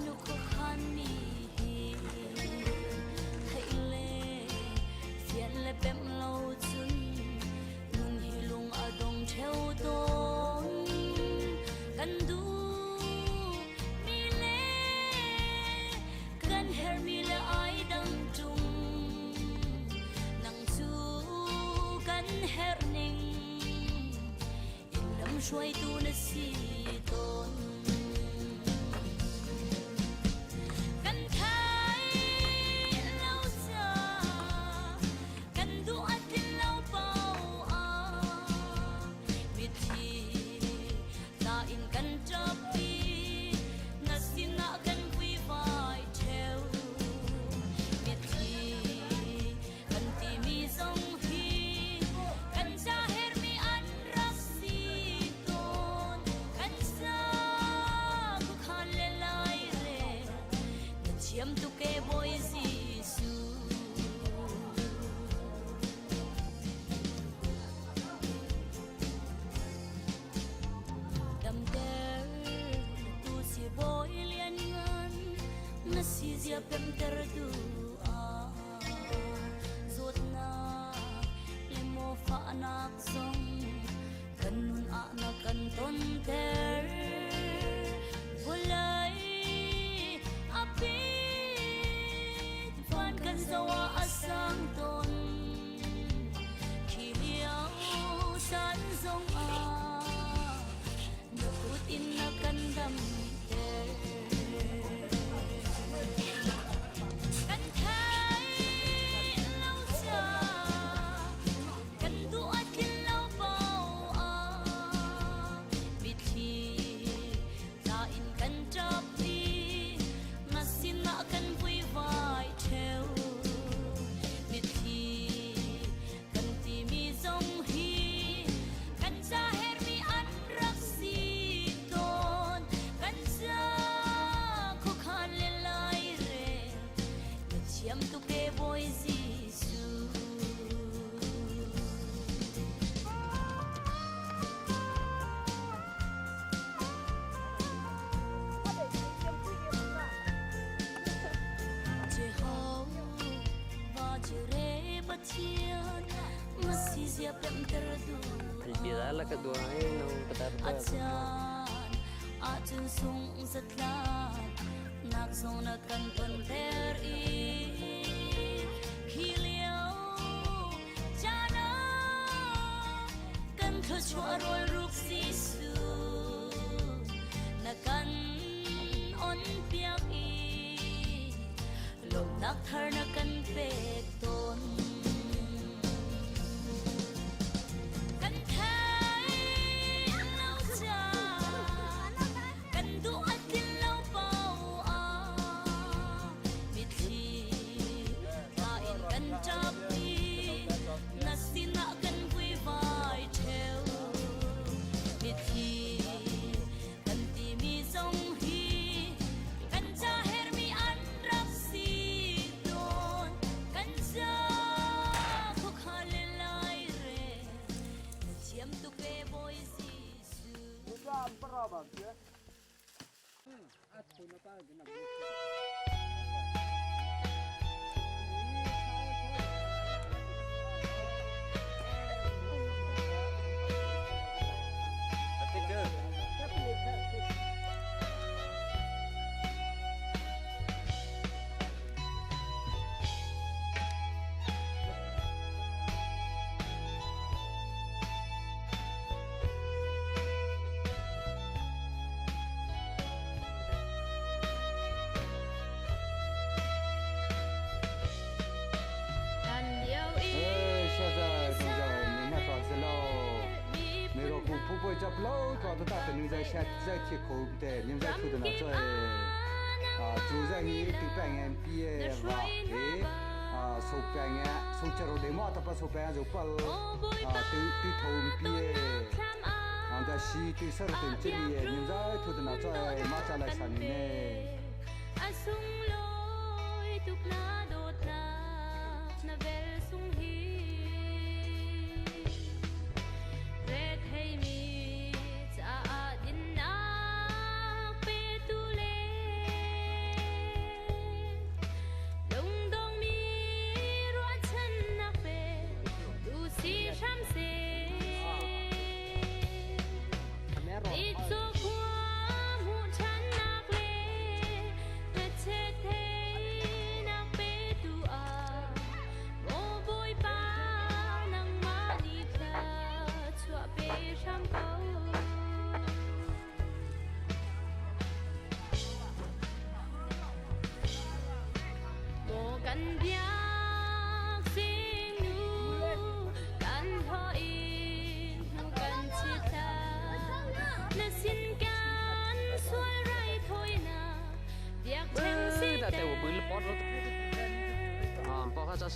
nu ko khan mi hi thei le fian le pem lo chun nun hi lung adong theu ton kan du mi le kan her mi le ai dang tung nang chu kan her ning in lam shuai tu na si ton tu ke boy Giêsu đam der tu si boy lian ngan na si zia pem ter du a zot na le mo fa nak song kan nun a na kan ton ter bulai api zawa asang ton kiliao san zong a nakut in na kandam ter kan thai lau cha kan du at lau pau a bithi ta in kan chap đi masin na kan vui vai theo tu ke boy Giêsu Jehovah va jere bathian masih pem terdu Albira la kedua no petar achan acun sung zatlat nak zona kan ton ter i chua rol ruk Giêsu na kan on piak i lom nak thar na kan pe ton kan thai lau cha kan du at tin lau pau a mit thi ta in kan chap đi na sina kan vui vai theo bithi kan ti mi zong hi kan cha her mi an rak si don kan cha khu khale lai re chiam tu ke boy Giêsu Udah ampera bang ya. Aku napa gina. Bố chập lâu có tất cả những giải sát giải thiệt khổ để những giải thu được nó chơi chú giải nghĩ từ bang em bia và thế số bang á số chờ rồi để mà tập số bang rồi pal từ thầu bia anh ta xí từ sau đến chơi những giải thu được nó chơi mà trả lại sản này Hey me. เ Hey me. ร th ให้มี จะ อา ดิน นา เป ตุ เล Pen นา เว ล สุง ฮี Red ให้ มี จะ อา ดิน นา เป ตุ เล Pen นา เว ล สุง ฮี Red ให้ มี จะ อา ดิน นา เป ตุ เล Pen นา เว ล สุง ฮี cần biết xin nu cần hỏi nu cần chia ta nên xin can xuôi rai thôi na việc chẳng xin đã theo bữa lớp bót bót hết rồi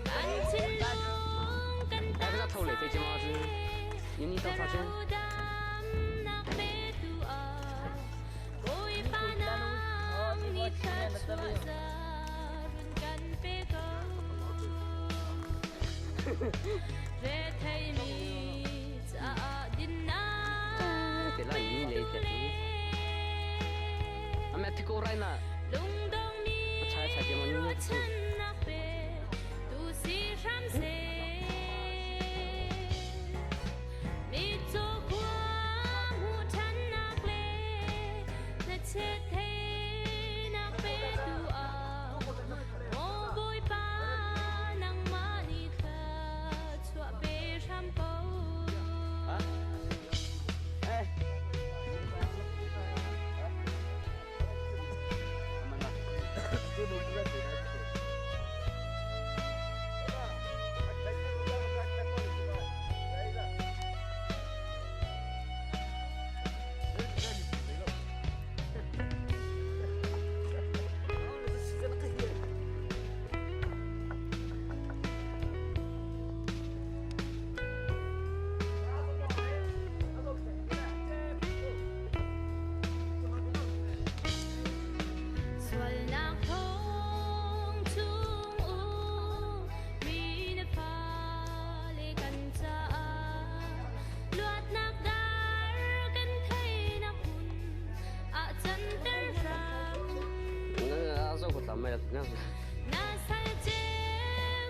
cần xin long cần ai cái thâu lệ phải chỉ mà chứ những đi tao phát chứ Re thay mi cha din na cái là những lấy thiệt mẹ thích cô rai nè lung dong mi trái trái cái mà như chân na pe tu si ram se mi cho qua mu chân na ple na che thế na pe tu a mo boy pa nang ma ni tha chua pe ram po mày là nhá na sai che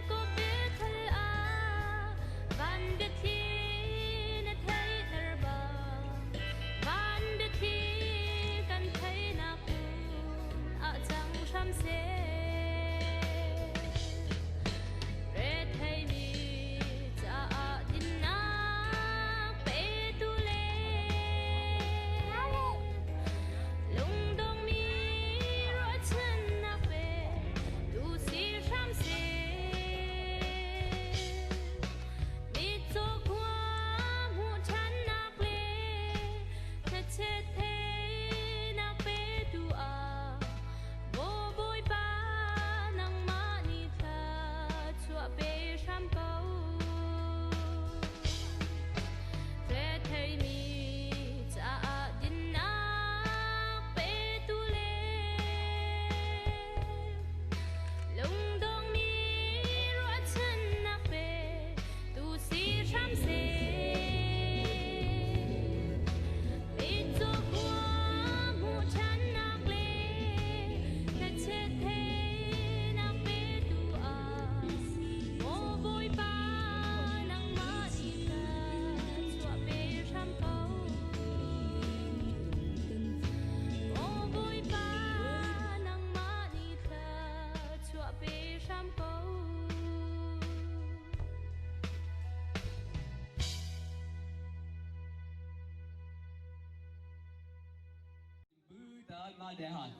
ko biết thal a van biết thi na thấy thar ba van biết thi kan thấy na kun a chẳng sam se re thấy mi cha a din na pe tu le lung dong mi ro chân na tu si ram se mi cho qua mu chan na ple na che the na pe tu a bo boy pa nang ma ni tha chua pe ram po re thei mi cha din na pe tu le lung dong mi ro chân na pe tu si ram se mi cho qua mu chan na ple na che the na pe tu a mo boy pa nang ma ni ka chua pe ram po mo boy pa nang ma ni ka chua pe ram po bư ta ma de han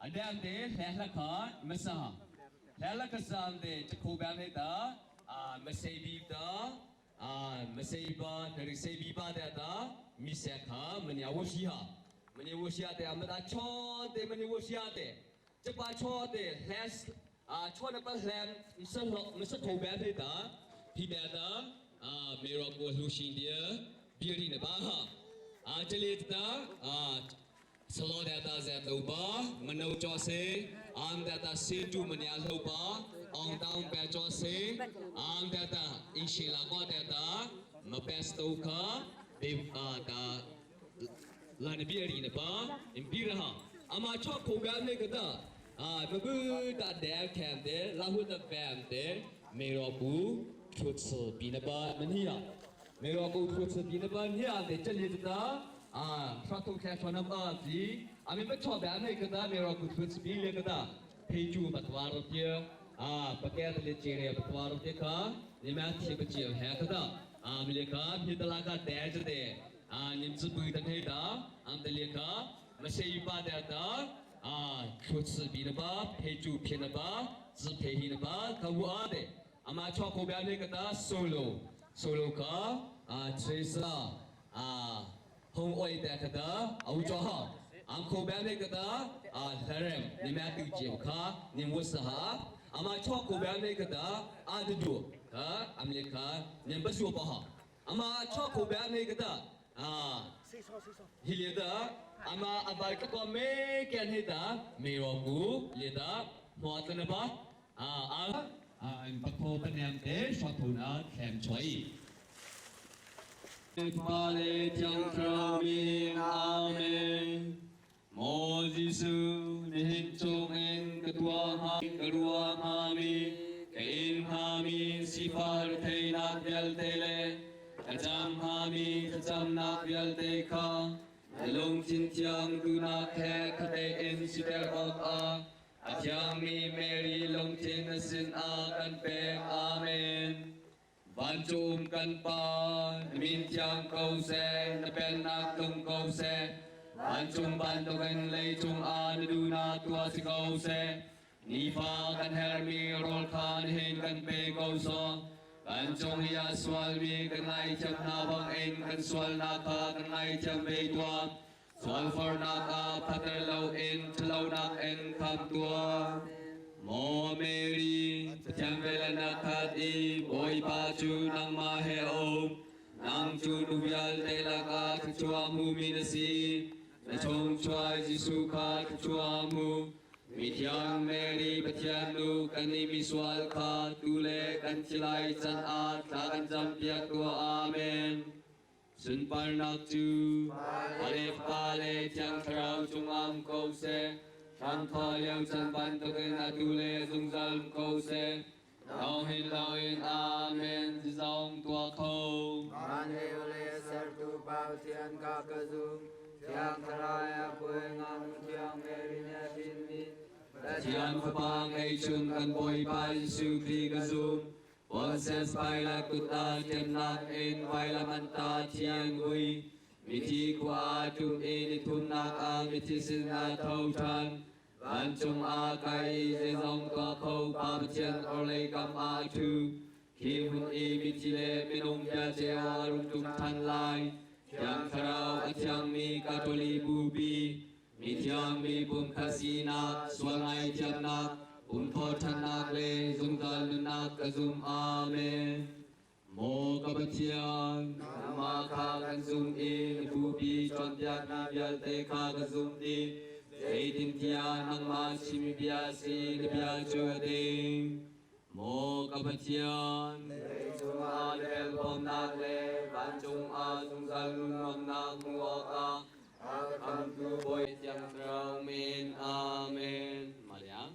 adam de la kha masa la ka sam de chko ban he ta masai bi ta masai ba de sai bi ba de ta mi se kha mani awoshi ha mani awoshi ha de amada cho de mani awoshi ha de chpa cho de has cho na pa hlam misa ko ban he ta thi da ta mero ko lu shin dia beauty na ba ha chale ta Salo data zat loba, menau jose, am data seju menial loba, ong taung pe jose, am data insila ko data, mapes toka, de ta lan biari ne ba, impiraha. Ama chok program ne kata, babu ta der cam de, lahu ta bam de, meroku chutsu binaba mania. Meroku chutsu binaba nia de chalita. Phát thông khe cho năm ở gì, mình bắt cho bé này cái đó mình rồi cũng thuận speed lên cái đó, thấy chú bắt vào rồi kia, bắt cái từ lên chơi bắt vào rồi kia cả, nhưng mà thì bắt chiều hè cái đó, mình lấy cả thì ta là cái đẻ cho đấy, nhưng chỉ bự thằng hay đó, từ lấy cả, mà xây ba đẻ đó, 出次比的吧，陪住偏的吧，只陪他的吧，可我的，chọn cô bé này cái ta solo có Tracer hông oi tại cái ta áo cho họ, cô bé này cái ta Tharem, ni mẹ tự chịu khá, ni mua sah, chọn cô bé này cái taadu, Amerika, ni bắt số bảo họ, chọn cô bé này cái ta hilida abal ka ko me kyan hita merogu lida muatan ba ang pakho panyam te shotuna kem choi pale tiang krami amen mo jisu nihin chung en kadua hami kain hami sifar thei nak yal tele Kajam hami kajam nak yal teka Long chin tiang du nak he kate in sider ok Atyang mi Mary long chin sin kan peng amen Van chum kan pa min tiang kau se na pen nak tung kau se Van chum ban to kan lay chung na du na tua si kau se Ni fa kan her mi rol khan hin kan pe kau so Kan chung hiya swal mi kan ngai cham na bang en kan swal na ka kan ngai cham be tua swal for na ka pater lau en chlau na en kam tua Mo Mary cham vela na khat I boy pa chu nang ma he om nang chu nu vyal te la ka chua mu mi na si na chong chua Jisu ka chua mu Mi thiang Mary pathian nu kan ni mi swal kha tu le kan chilai chan a tha kan jam piak tua amen sun par nak chu pale thiang thrau chung am ko se tham tho leo chan ban to kan a tu le dung zal ko se Lao hin amen di zong tua kho An heo le ser tu bao thian ka ka zum thiang tharai a pui ngam thiang Mary ne tin mi Tiang pha ngay chung kan boy pa Giêsu Christ ka zum One says by la kuta tiam nak en vai la manta tiang hui Mi thi qua tum in thun nak a mi thi sin na thâu chan Van chung a kai ze zong tua khâu pa tian or lay kam a tu Kim hun I mi thi le mi nong ya che a rung tum than lai Tiang tharau a tiang mi katoli bubi Mi thiang mi bum khasina swangai thiam nak tho than nak le zum dal nak ka zum amen Mo ka pathiang nama kha kan zum in pu pi chon pyak na vyal te kha ka zum ni Dei tin thia nang ma chim bia si bia chu ding Mo ka pathiang dei chung a le pom nak le ban chung a chung zal nun nak muak a Come to boy young from in amen Mariam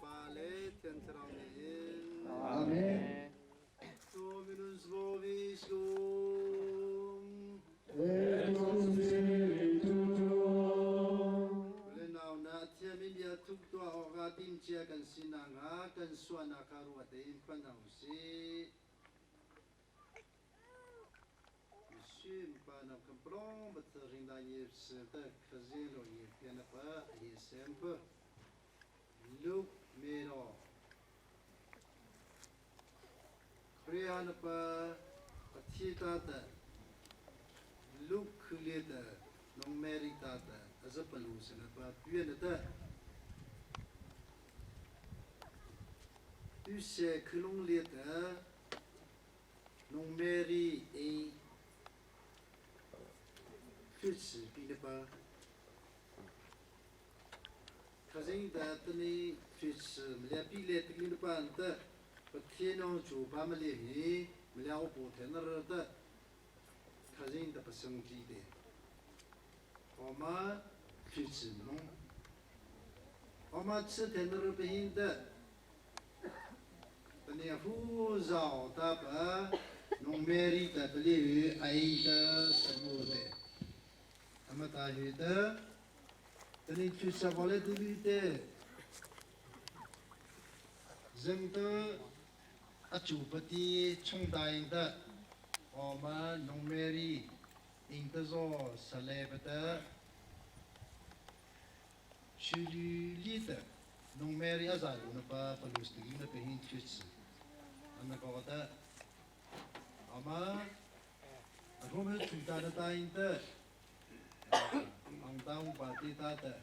Pale tian trao in Amen. Dominus vobis cum Et cum spiritu tuo. Lenau na tia mi bia tuk tua ora tim chia kan sinanga kan suana karua te impanau si Sim panam kamprong batering da ye senta khazelo ye piana pa ye sempa Luke Mero Kriana pa Patita da Luke Leda Nong Merita da Azapalu sana pa Piana da Use Kulong Leda Nong Mary A 确实比的吧，可是的，等你确实没了比了，等你的吧的，不天上就把没了你，没了我不天那儿的，可是的不生气的，我们确实弄，我们吃天那儿不行的，等你护照的吧，弄美丽的不了，爱的什么的。Amata hida, tani chusa vole dulite, zengda achupati chongdaingda, oma nongmeri, in te zo salebete chulite nung meri azal una pa palustigin na pehin chits anna kota ama ako me chuta na tain te ang taong pati tata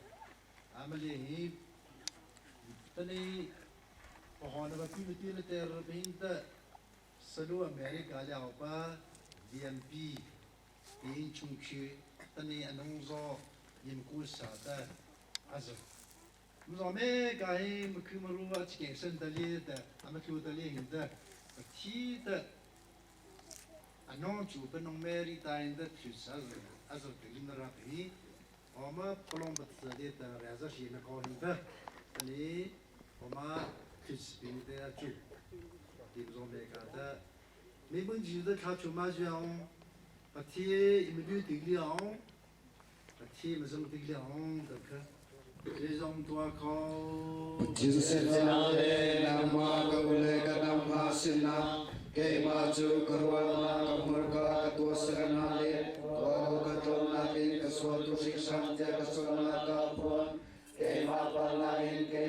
amali hi tani pohon ba pinutile ter pehin te salu Amerika liao pa DMP pehin chungchi tani anong zo yim ku sa ta azar Muzome kai mkumaru achike sentali da amakyu dali hinda ti da anon chu benong meri ta inda tshaz azar telimra hi oma polom batsade da raza shi na ko hinda ani oma tshbin de chu di muzome ka da me bun ji da ka chu ma jiang ati imdu digliang ati muzong digliang da ka Jinsenale nama kaule kadam hasina ke maju karwana kamurka katua serenale wadu katona bin kaswatu siksan ja kasona kapon ke mapalain ke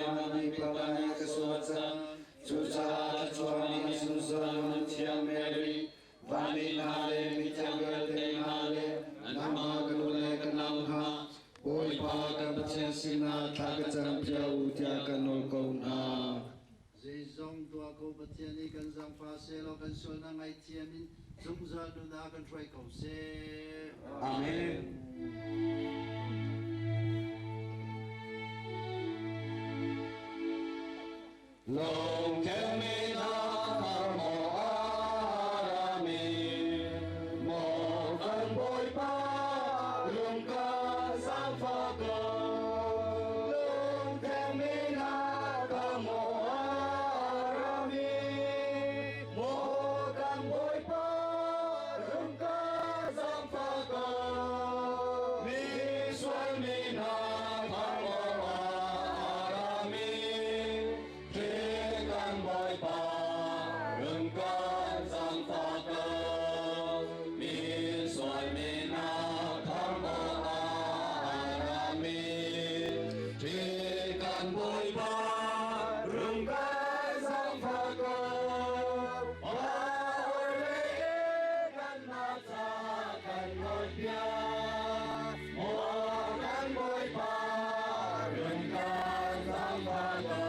mani palani kaswatsa susah suami susan tiang meri vaninale mitanggal denale nama kaule kadam ha Ôi ba cái bát chén xin na thà cái chân piao tia cái nồi câu na. Dây dòng tua câu bát chén đi cần giang pha xe lo cần xuân na ngày chia min dung ra đu na cần trai cầu xe. Amen. Long kem mi na thar mo arami mo kan boy pa long ka sang pha ko long kem mi na ka mo arami mo kan boy pa long ka sang pha ko mi suai mi na thar mo arami Kan boy pa rừng can sang pha cơ mi xoài mi na tham mô a mi kan boy pa rừng can sang pha cơ ôi lê kan na cha kan ngồi bia mô kan boy pa rừng can sang pha cơ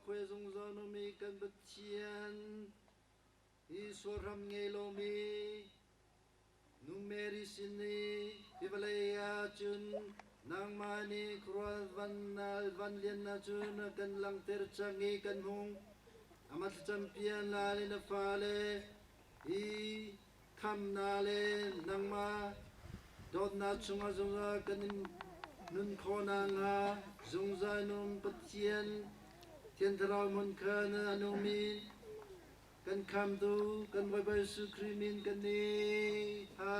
Kwe zong zano mi kan bat chien Iswaram ngelo mi Numeri sini Ivalaya chun Nang mani krual van lian na chun Kan lang ter changi kan hong Amat champion lali na fale I kam nale nang ma Dot na chunga zunga kan nun kona nga Zungza nung bat chien Thiên thảo môn khăn anomi kan kham tu kan vai vai su krimin kan ni ha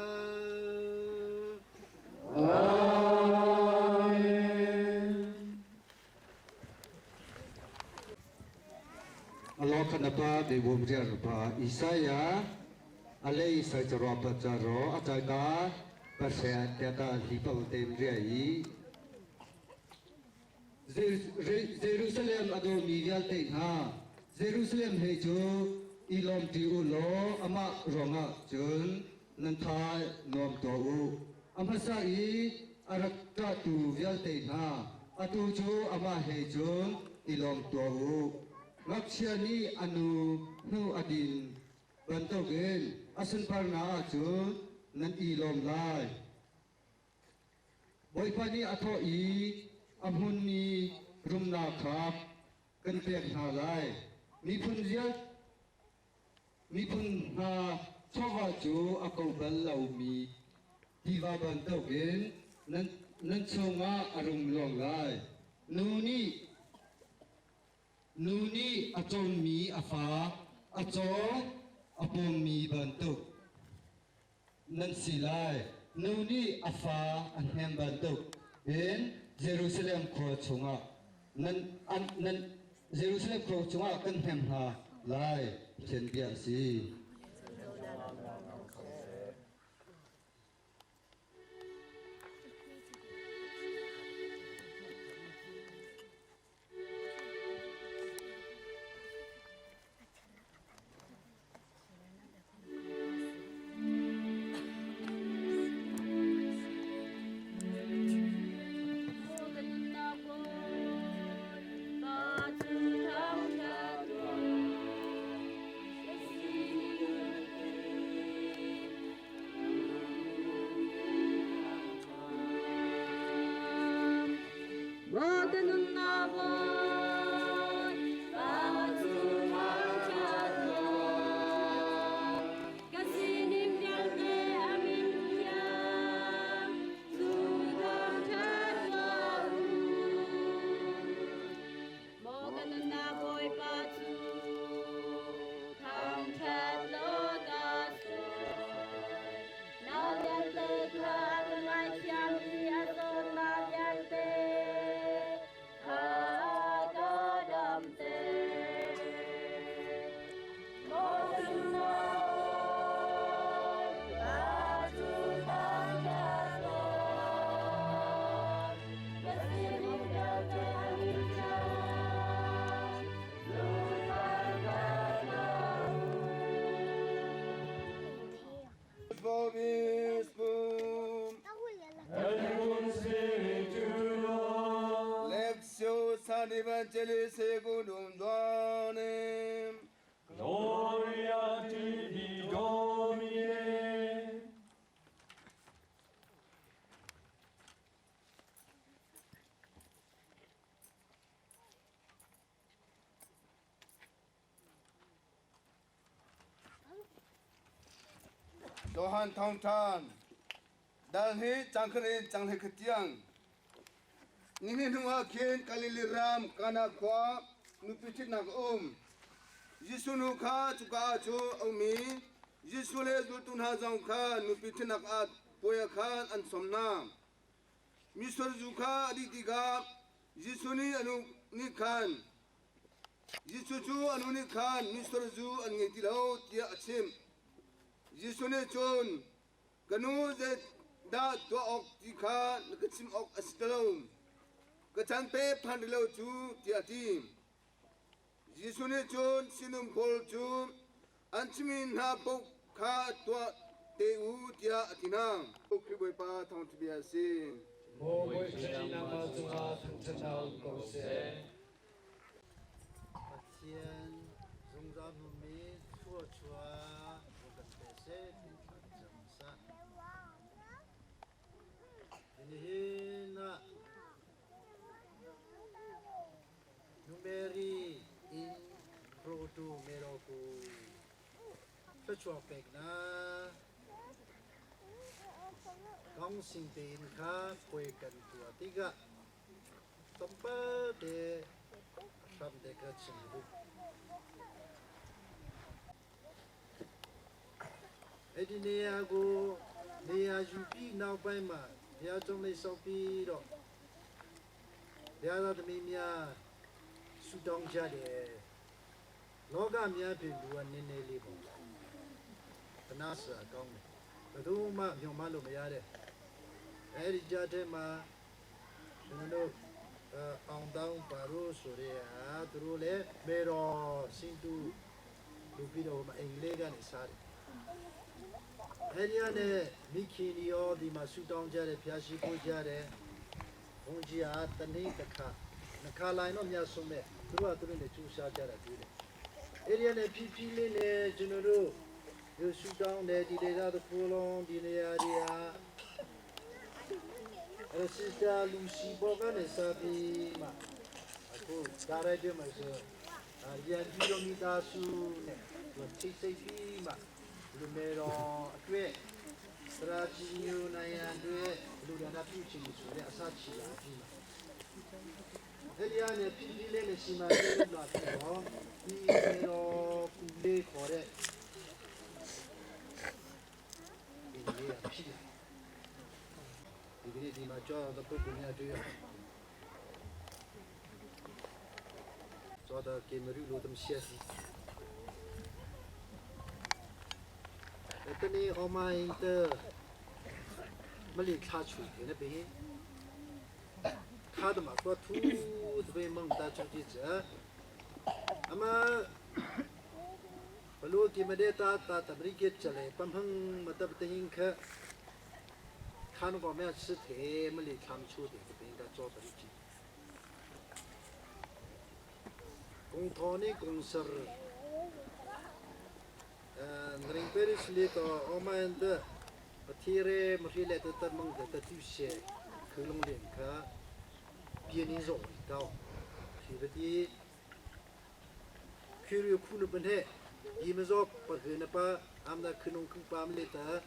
Allah kenapa di bumjer pa Isaya alai sajro pajaro ataga persen tiada hipau tem riai Jerusalem ado mirial te ha Jerusalem he jo ilom ti ulo ama ronga chun nan tha nom to u amasa I arakta tu vial te ha atu jo ama he jo ilom to u lakshani anu nu adin banto gen asun parna chun nan ilom lai boipani atho I amhun ni rumna khap kan pek na lai mi phun ziat mi phun ha chawa chu akau bal lau mi diwa ban tau gen nan chonga arum long lai nu ni นูนี่อจนมีอฟ้าอจออปมมีบันตุกนั่นสิไลนูนี่อฟ้าอันแหมบันตุกเห็นเยรูซาเล็มโคชงะนั้นเยรูซาเล็มโคชงะกันแหมหาไลเช่นเบียสี Evangelii secundum Doamne. Gloria tibi, Domine. Dohan thong than, dalhi changkrin changle khtiang. Nini nunga kien kalili ram kana kwa nupitit nak Jisu nukha chuka chu umi. Jisu le zultun hazang kha nupitit nak at poya khan an somna. Misor jukha aditiga Jisu ni anu ni khan. Jisu chu anu ni khan misor ju an ngetilau tia achim. Jisu ne chon kanu ze da to ok tikha nakachim ok astalom. Kachan pe pandilo chu tiatim. Jisune chon sinum kol chu anchimin ha pok kha tua te u tia atinang. Kriboy pa thong tibiasi. Mo boy china ma zunga thang chanao ko se. Patien zungzam humi chua chua bukan pese jamsa. Ini na numeri in proto meroku chua pek na kong sing te in kha koi kan tua tiga tempat de From the kitchen. Edi nea go nea jupi now by ma. Nea jomle sopi do. Nea da mi mia sudong jade. Loga mia pi luan nene libo. Tanasa kong. Bedu ma nyong malu mayade. Edi jade ma. No. Ang daung paru sore turule mero sintu lupido ma englega ne sare heriya ne mikini yo di ma sutong jare phyashi ko jare hongji a tani takha nakha lai no mya sume turu ne chu sha jara dire heriya ne phi le ne junuru yo sutong ne di de da ko long di ne ya dia Sister Lucy Bogan is happy. Aku cara dia macam yang kilomita su, CCP mak, lumero, aku strategi naya dua, lu dah dapat ciri su, dia asal ciri lagi. 这里呢，皮皮嘞，西马这个哪去哦？你那个古嘞好嘞，皮皮啊皮，皮皮地嘛叫那个姑娘追啊，找到给没路这么些事。这里我们的没里卡出的那边。他的嘛，说土这边蒙大出去这，那么不如给么的打不离给这嘞，帮碰么的不得应可，看那方面吃的么里看出的这边应该做不离去，公托呢公司人别的是里头我们的，天热么里来的蒙的这些，可弄点可。别人说到，是不的，去了苦了本来，你们说不可能把俺们那可能更把我们来的，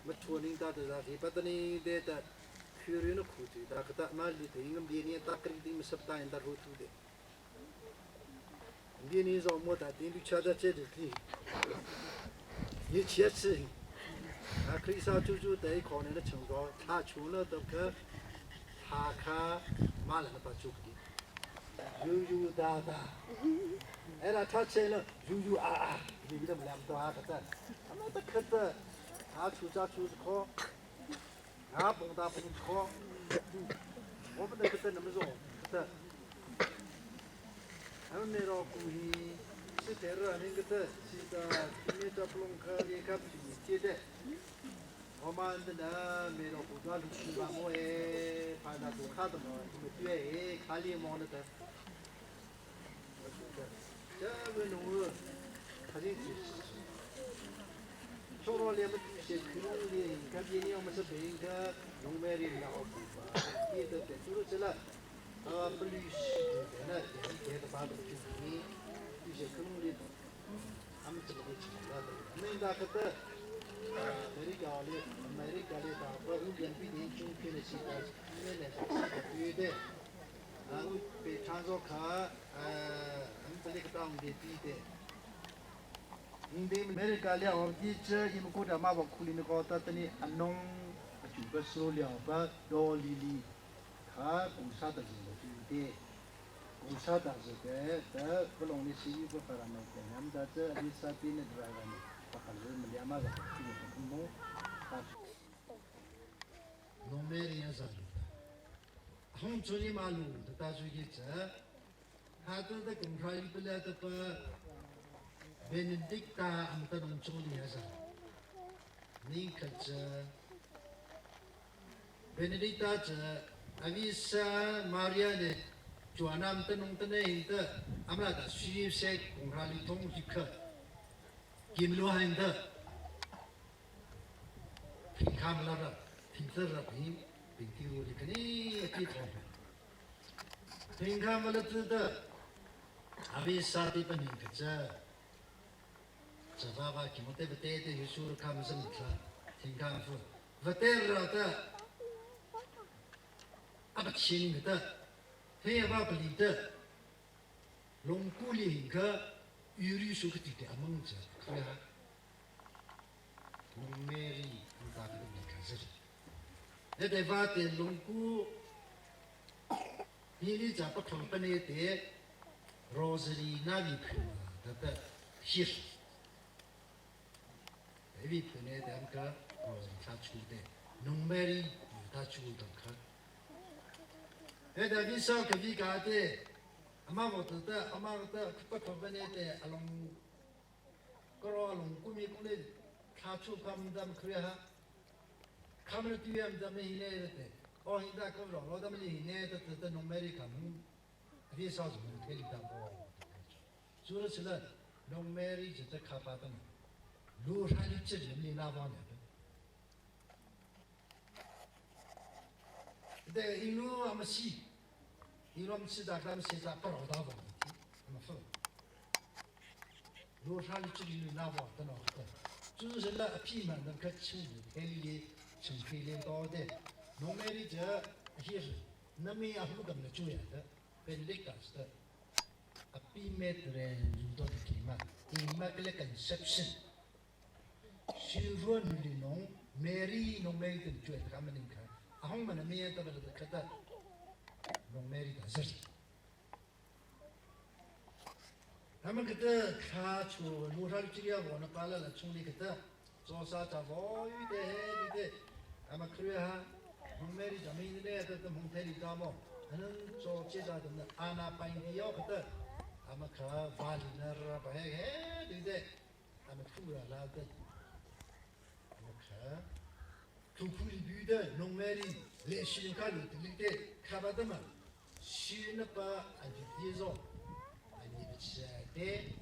没错人家的那些把的呢来的，去了那苦的，那个他妈里头，因为别人打个的没十大人打入土的，别人说没打，定律吃的这里的，一切事，啊，可以说就在可能的情况，他除了都可。他看马来把住的，悠哒哒，哎那他吃了悠啊，你们两个啊个的，他们都看的，他出考，啊蹦考，我们那个的那么说的，他们那个故意是在那个的，是的，今年的不弄开也看不起的。我们的呢，没有不断的去把我诶，把那都看的嘛，就对诶，看脸毛的的，这个农户，他就说到两个些可能的，看别人我们是别个农买的那好苦吧，别的的就是这了，不律师的呢，别的把东西你，有些可能的，他们这个情况的，没那个的。अमेरिका ले ता पर उन जन भी नहीं चुन के नहीं सीखा ने ले ता ये दे हम पे चांजो खा हम पहले कटा हम दे पी दे इंदे अमेरिका ले और जी च इम को दा मा बक खुली ने को ता तनी अनों अचु बस लो ले बा दो लिली खा उसा ता जी दे उसा ता जे ता बलों ने सी को फरा ने हम दा च अभी सा पी ने ड्राइवर ने पकड़ ले लिया मा दा农民人啥的，红村的马路的大出去这，他都在工厂里不来的把Benedicta am ta nong choli hasa, ni kaca Benedicta ce avisa Maria ne Joanna am ta nong ta ne hinta amla ta suyi se工厂里通去kim lu hinta kam la ra hinta ra bin ti ro de ni ti thon bin kam la tu da avisa ti pa ni kaca这爸爸给我带不带的，有时候看不上去，挺干夫，不带了的，啊不亲的，他也把不理的，龙骨里个，有律说个地点蒙着，对呀，龙美丽，你大概没看这里，那得把的龙骨，你咋不看不那的，罗斯里那里去嘛，那个西施。Evi pune dem ka ta chude numeri ta chude ka eda visa ka vi ka de ama mo ta ama ta pa pa bane de along koro along kumi kule ta chu kam dam kriya ha kamar tu yam dam ne ne de o hinda ko ro dam ne ne de de numeri ka visa zo ne ke da bo so le sila numeri je ta ka pa ta路上就这人没那帮人，这一路我们洗，一路我们洗咱们现在不老大帮，我们分。路上就这里没那帮的那个，就是那皮们那个青的，给你青黑的高的，农民的这些是，那没也不怎么注意的， เป็นเล็กกัสต์อภิเมตเรยูโดตกิมาอิมาเกลกันเซปชั่นชิลวนลินงเมรี่นงเมรี่ช่วยทำมันเองค่ะห้องมันมีแต่เป็นแต่ขัดนงเมรี่กันเสร็จทำมันก็จะข้าชูลูกชายที่เรียกว่านักการละช่วงนี้ก็จะโซซาจะบอกอยู่เด้อยู่เด้ทำมาครีฮะนงเมรี่จะไม่ได้แต่แต่มงเทลิจามออันนั้นโซเจจาตัวนั้นอาณาไปเดียวก็จะทำมาข้าวาลินาร์ไปเฮ้อยู่เด้ทำมาคู่ละลาเด้ทำมาข้าทุกคนดูเด้นงเมรี่เลชินการุตลิเด้ข้าบัดมันชินปะอันที่โซ데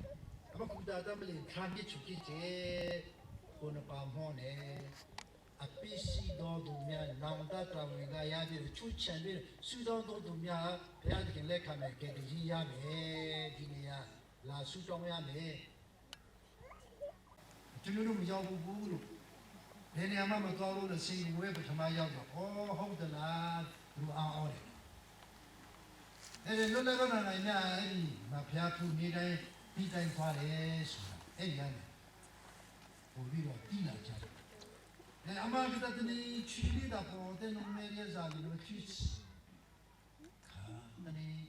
아마 구다담을 장기 죽이지 오늘 밤 호네 아피시도 두면 남다 그러니까 야지 추천을 수도도 두면 배야게 레카메 게지 야메 디니야 라 수정야메 들으면 야부부로 내내 아마 뭐 가로는 생왜 부터마 야고 호드나 루 아오네အဲ့လိုလည်းကတော့နိုင်များအဲ့ဒီမဖျားဖူးနေတိုင်းပြီးတိုင်းသွားတယ်ဆိုတာအဲ့ဒီကနေပို့ပြီးတော့တီးလာကြတယ်။အဲ့အမကတည်းကချီလီတာပေါ်တဲ့နမေရီဇာလီလိုချီခါတည်း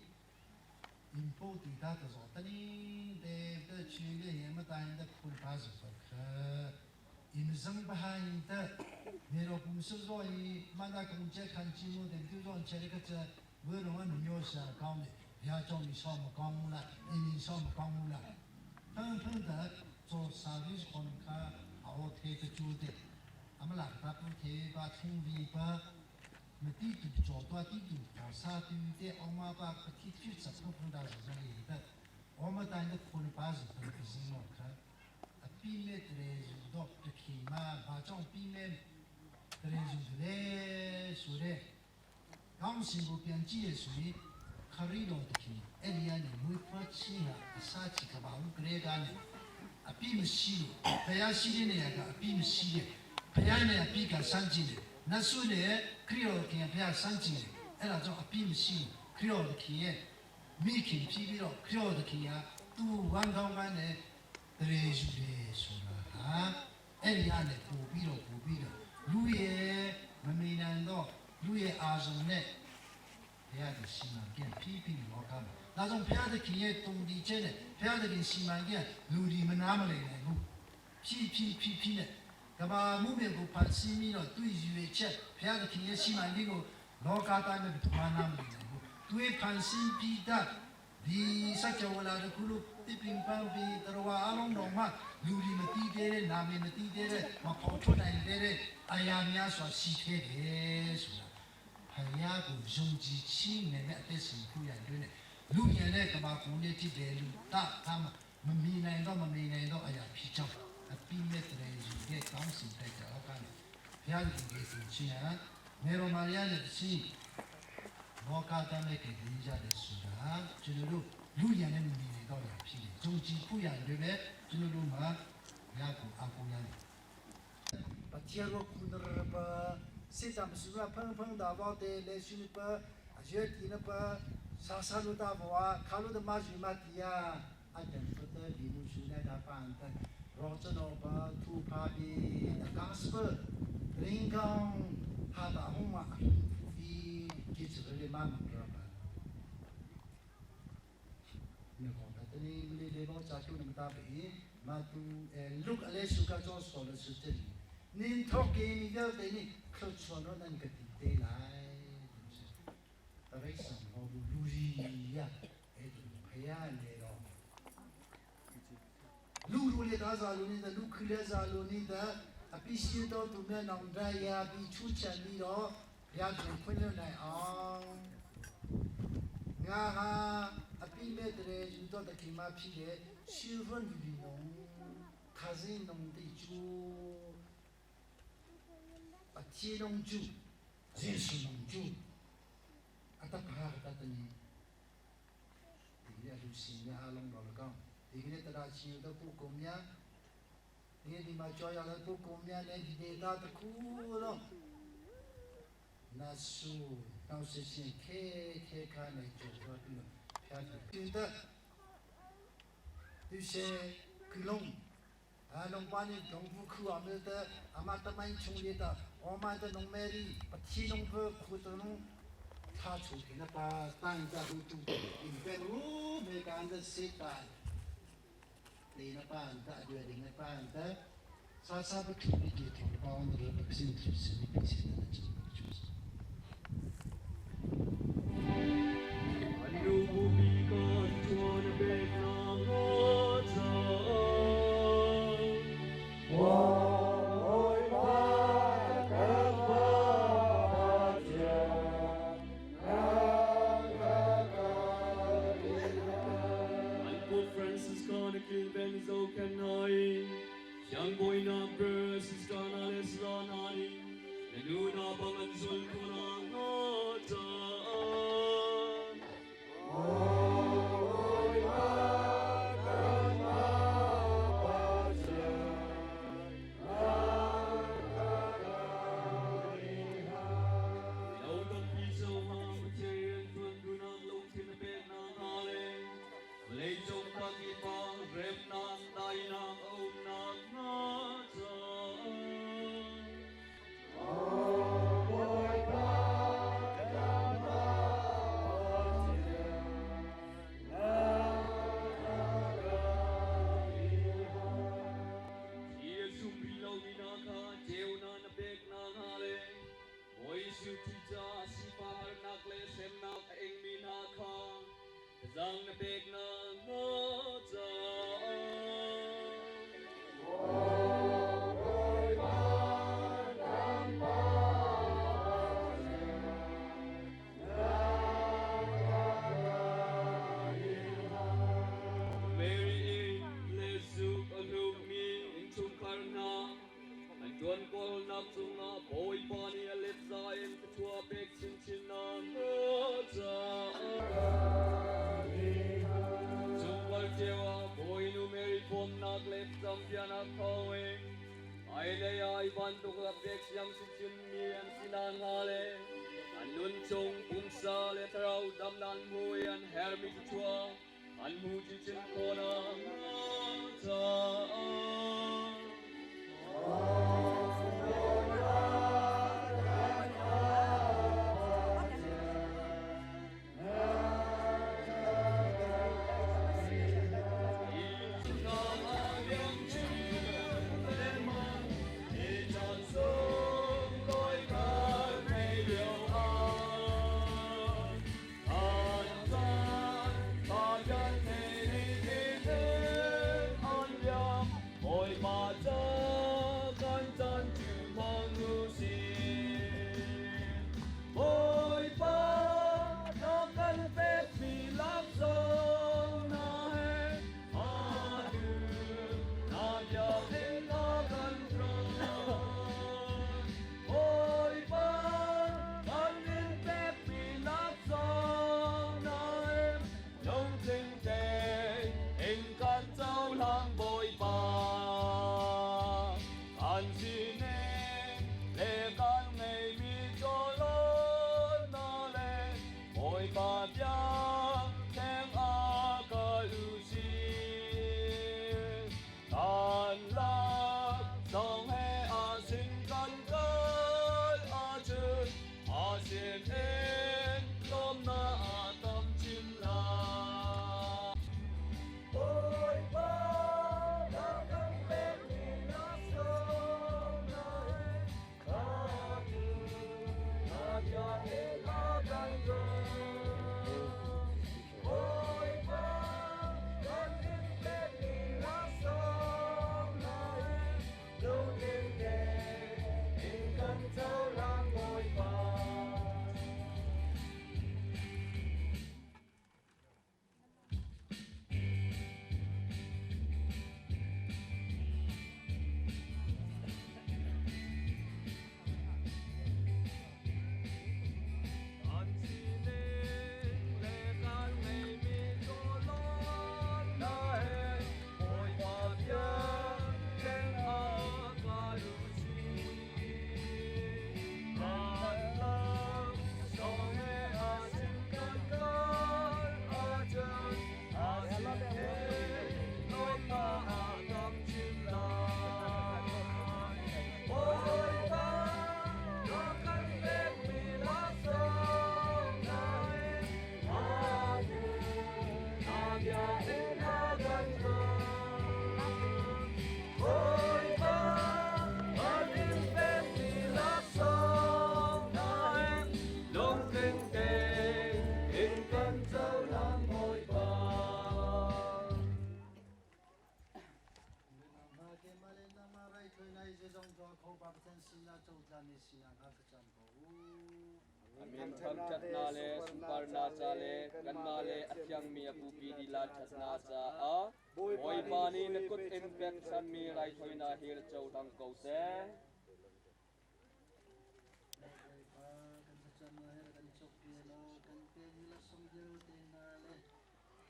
import တာတော့တည်းတဲ့ချီလီရမတိုင်းတဲ့ဖူးပါစဖခအင်းဇံဘဟိုင်းတဲ့မြေရောပုံစံဆိုရင်မနာကုန်းချက်ခံချီမို့တဲ့သူတို့ချက်ရကချက်ဝေရောမျိုးစားကောင်းတယ်ဘုရားကြောင့်ဒီဆောင်မကောင်းဘူးလားအင်းဒီဆောင်မကောင်းဘူးလားဖန်တဲ့သောစာ service ခွန်ခါအော်ထေတချူတဲ့အမလာတာပုထေပါထုံးပြီးပါမတိတူကြောတော့တိတူစာတူတဲ့အမပါပတိဖြစ်စပ်ဖို့ဒါဆိုရင်တဲ့အမတိုင်းတဲ့ခွန်ပါစတဲ့ပြင်းမောခါအပိမဲ့တဲ့တော့တခိမာဘာကြောင့်ပြီးမဲ့တဲ့ယူလေဆိုတဲ့ကောင်းစီကိုပြန်ကြည့်ရဆိုရင်ခရီးတော်တခင်အဲ့ဒီကနေမွေးဖွားခြင်းဟာအစာချီကပါဦးကလေးကနေအပြည့်မရှိလို့ဘုရားရှိတဲ့နေရာကအပြည့်မရှိတဲ့ဘုရားနဲ့အပြည့်ကစမ်းကြည့်တယ်နတ်ဆုနဲ့ခရီးတော်ခင်ဘုရားစမ်းကြည့်တယ်အဲ့ဒါကြောင့်အပြည့်မရှိခရီးတော်ခင်ရဲ့မိခင်ဖြစ်ပြီးတော့ခရီးတော်ခင်ကသူ့ဝန်ကောင်းကနဲ့တရေယူတယ်ဆိုတာဟာအဲ့ဒီကနေပို့ပြီးတော့လူရဲ့မမေနိုင်တော့လူရဲ့အာဇုံနဲ့ဘုရားရဲ့စီမံကိန်းပြီးလောကမှာဒါကြောင့်ဘုရားသခင်ရဲ့တုံဒီချက်နဲ့ဘုရားသခင်စီမံကိန်းလူဒီမနာမလည်နိုင်ဘူးဖြည်းနဲ့ကဘာမှုမြေကိုဖန်ဆင်းပြီးတော့သူ့ရွေချက်ဘုရားသခင်ရဲ့စီမံကိန်းကိုလောကတိုင်းနဲ့ဘာနာမလည်နိုင်ဘူးသူ့ဖန်ဆင်းပြီးတဲ့ဒီစัจ java လာတဲ့ခုလိုတိပင်ပန်းပြီးတော်ဝါအလုံးတော်မှာလူဒီမတီးတဲ့နာမည်မတီးတဲ့မပေါ်ထွက်နိုင်တဲ့အရာများစွာရှိခဲ့တယ်ဆိုတာဘုရားကိုယုံကြည်ခြင်းနဲ့အသက်ရှင်ဖို့ရတယ်လူရတဲ့ကဘာကုန်ရဲ့ဖြစ်တယ်လူတာသမမမီနိုင်တော့အရာဖြစ်ကြောင်းအပိမဲ့တဲ့ယူရဲ့ကောင်းစီတဲ့ကြောက်ကဘုရားကိုကြည့်ခြင်းဟာမေရမာယာနဲ့ရှိဘောကတမ်းနဲ့ကြည်ကြတယ်ဆိုတာကျွန်တော်တို့လူရတဲ့နေနေတော့ဖြစ်တယ်ယုံကြည်ဖို့ရတယ်ပဲကျွန်တော်တို့မှာဘုရားကိုအကူရတယ်ပတိယောကုနရပါစေတမစုရဖန်ဒါဘောတဲ့လေရှိနပါအကျေတိနပါစာစာလူတာဘောခါလူတမရှိမတီယာအတန်ဖတ်တဲ့ဒီလူရှိနေတာပန်တဲ့ရောချနောပါသူပါဘီဂါစပယ်ရင်ကောင်ဟာတာဟောမှာဒီကိစ္စလေးမှမရပါမြေပေါ်တဲ့ဒီလေးဘောချာတူနတာဘီမတူလုကလေးစုကကြောဆောလစတဲ့နင်းထောက်ကိနေတဲ့นี่ခတ်ချောတော့နန်ကတိတေးလိုက်တရိတ်ဆံဟောလူကြီးရအဲ့ဒီဖယားနေတော့လူလူလေးသားစားလို့နေတဲ့လူခလေးစားလို့နေတဲ့အပိရှိတော်သူမဲ့နောင်ဒရာပြီးချူချန်ပြီးတော့ဘုရားရှင်ဖွင့်လွှတ်နိုင်အောင်ငါဟာအပိမဲ့တဲ့ယူတော်တခင်မဖြစ်တဲ့ရှီရွန်ဒီနုံခါဇင်းနုံတိချူအချီလုံးကျူဇေဆုလုံးကျူအတပါတတနီဒီရလူစီညာအလုံးတော်ကောင်းဒီကနေ့တရာချီတော့ပုကုံများဒီမှာကြောရတဲ့ပုကုံများနဲ့ဒီဒေတာတခုတော့那树当时先开看那种个的，偏听的，就是克隆。nông ban ni dong phu khu amel ta amata mai chung le ta oma ta nong meri pathi nong phu khu ta nong tha chu ke na pa tang ta hu tu in pe ru me ka an da se ta le na pa an ta de ding na pa an ta sa sa ba tu ni ge thong ba on de ba sin tu se ni pe se na chu chu Anu bumi kan tuan bek nang hoza. Benzo Kenai, young boy na verses done on his ranani, and you na bangan zul kunang hota. Zang na big na nota. Mary lesu aluk mi intum karna. Antuan kol nak tunga boy pani alit zain ketua big cincin na nota. Dewa boy nu meri pom nak let champion ak kawing ai le ai ban tu ka bek yang sichun mi an sinan hale an nun chong pumsa le trau dam nan hui an hermi chua an mu chi chin kona ta thôi nay sẽ dòng cho khâu ba phần xin là châu là nên xin là các chân cầu Amin tham chat na le super na cha le kan ma le atyang mi apu pi di la chat na cha a boy pani na kut infection mi rai thoi na hir chau tang ko se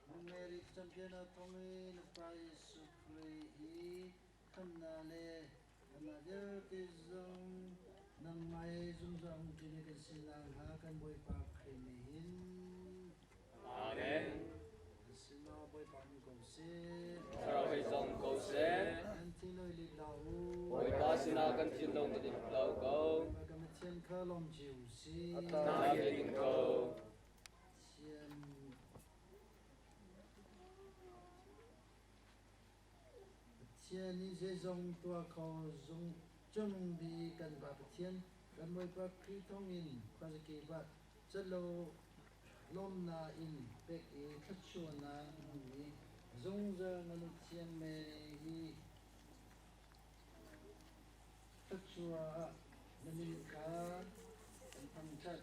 Numeric champion of Tommy, the prize supreme, Kanale, another is nang may zumzang kinikasinang hakan boy pa krimin. Amen. Sino boy pa mo kose. Saraway song ko se Antinoy liglaw. boy pa sinakan silong ka diklaw ko Magamatyan ka long jiusi. naging ko Thiên ni sẽ dùng tua khó dùng chung bị cần bà thiên cần môi bà khí thông in qua kỳ bà rất lâu lom na in bek e thất chua na ni dùng giờ ngân thiên mê hi thất chua nên cả thằng chất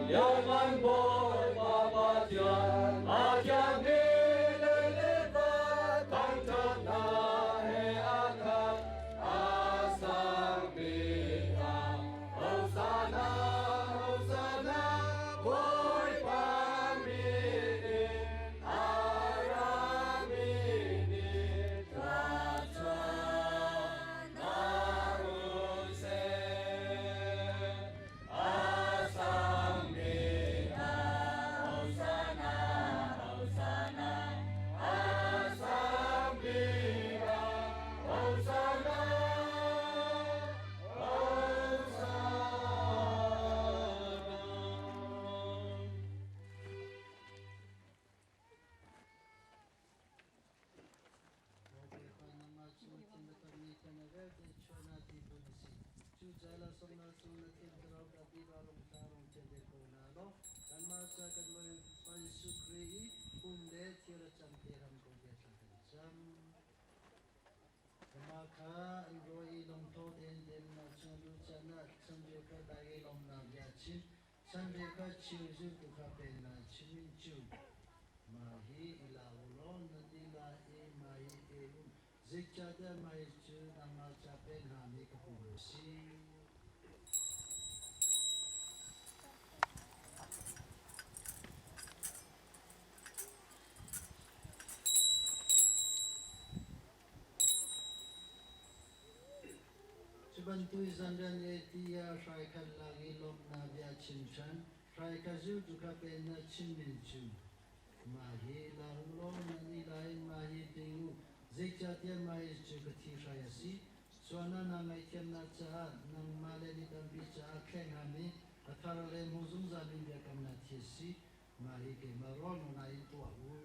liang man boy ba tian a tiang ni le le ba tang tang na he a kha a sang bi a hosana boy pa mi ni a ra mi ni tra tra na ru se Zikjada mai chu nama chapen hami kapusi. Subantui zandan etia shaikan lagi lom na via chinchan, shaikazu dukapen na chimin chu. Mahi lahulong na nilain mahi tingu. Zikjatian mai chukati shayasi, suana na mai tian na cha nang male ni tambi cha keng hami, atharale muzum zamin dia kamna tiesi, mahi ke maron na itu awu.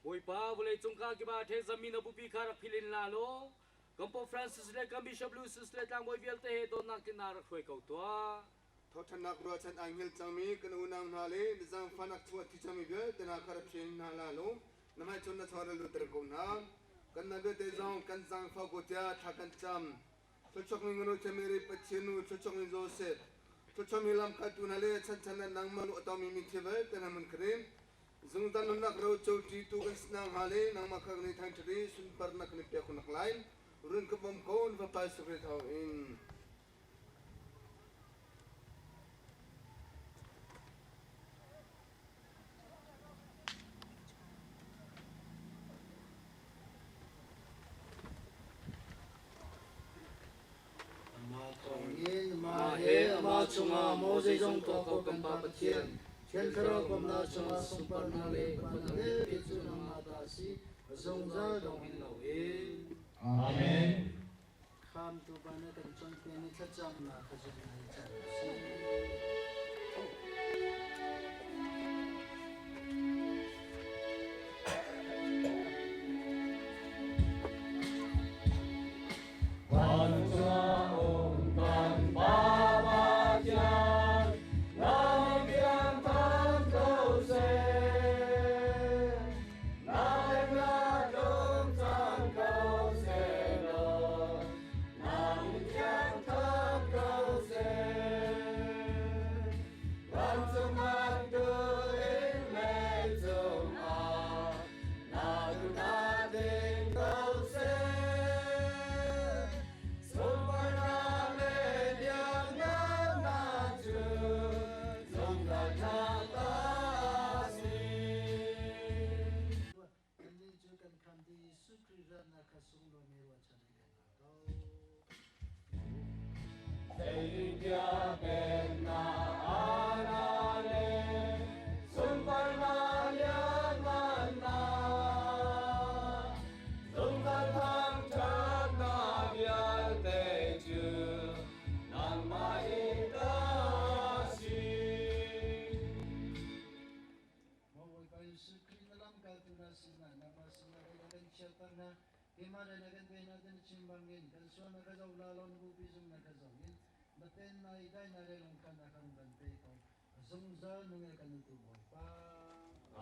Boy pa boleh cungka kiba the zamin abu pi khar philin la lo kampo Francis le kam Bishop Lucius le tang boy vel te he don na kinar khoi kau tua Thotanak roachan angel chami kan unang nale nizang fanak chuat ti chami be tena corruption na lalo namai chonna chora lu ter ko na kan na be te zong kan zang fa ko tia thakan cham chochok mi ngono chamere pachenu chochok mi joseph chochok mi lam ka tu nale chan chan nang malu atami mi thebe tena man krim zung dan nak ro chou ti tu kan snang hale nang makak ni thang tri sun par nak ni pe ko nak lain run ka bom kon va pa secret how in ma chunga mo je jong to ko kan pa pathian chen kharo kom na chunga super na le pa na le pi chu na ma ta si zong za dong in lo e amen kham tu ba na kan chong pe ni cha cham na kha jong na cha si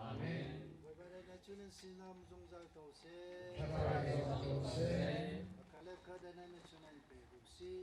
Amen. Chunin sinam zongza kause. Kalep kadana na chunan pe gusi.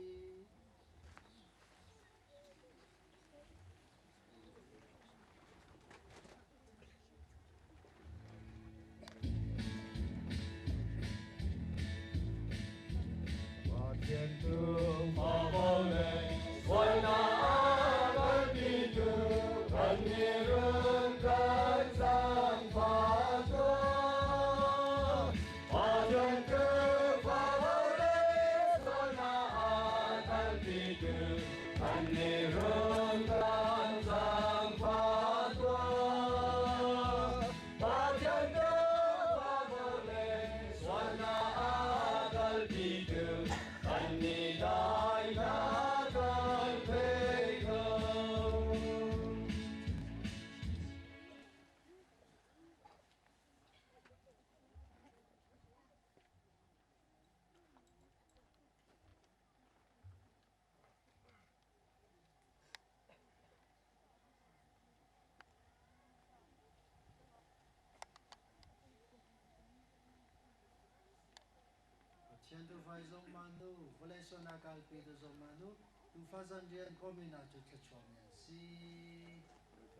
Tiendo vai zong manu, vole sona kalpi do zong manu, tu fazan dian komina tu chachuan si.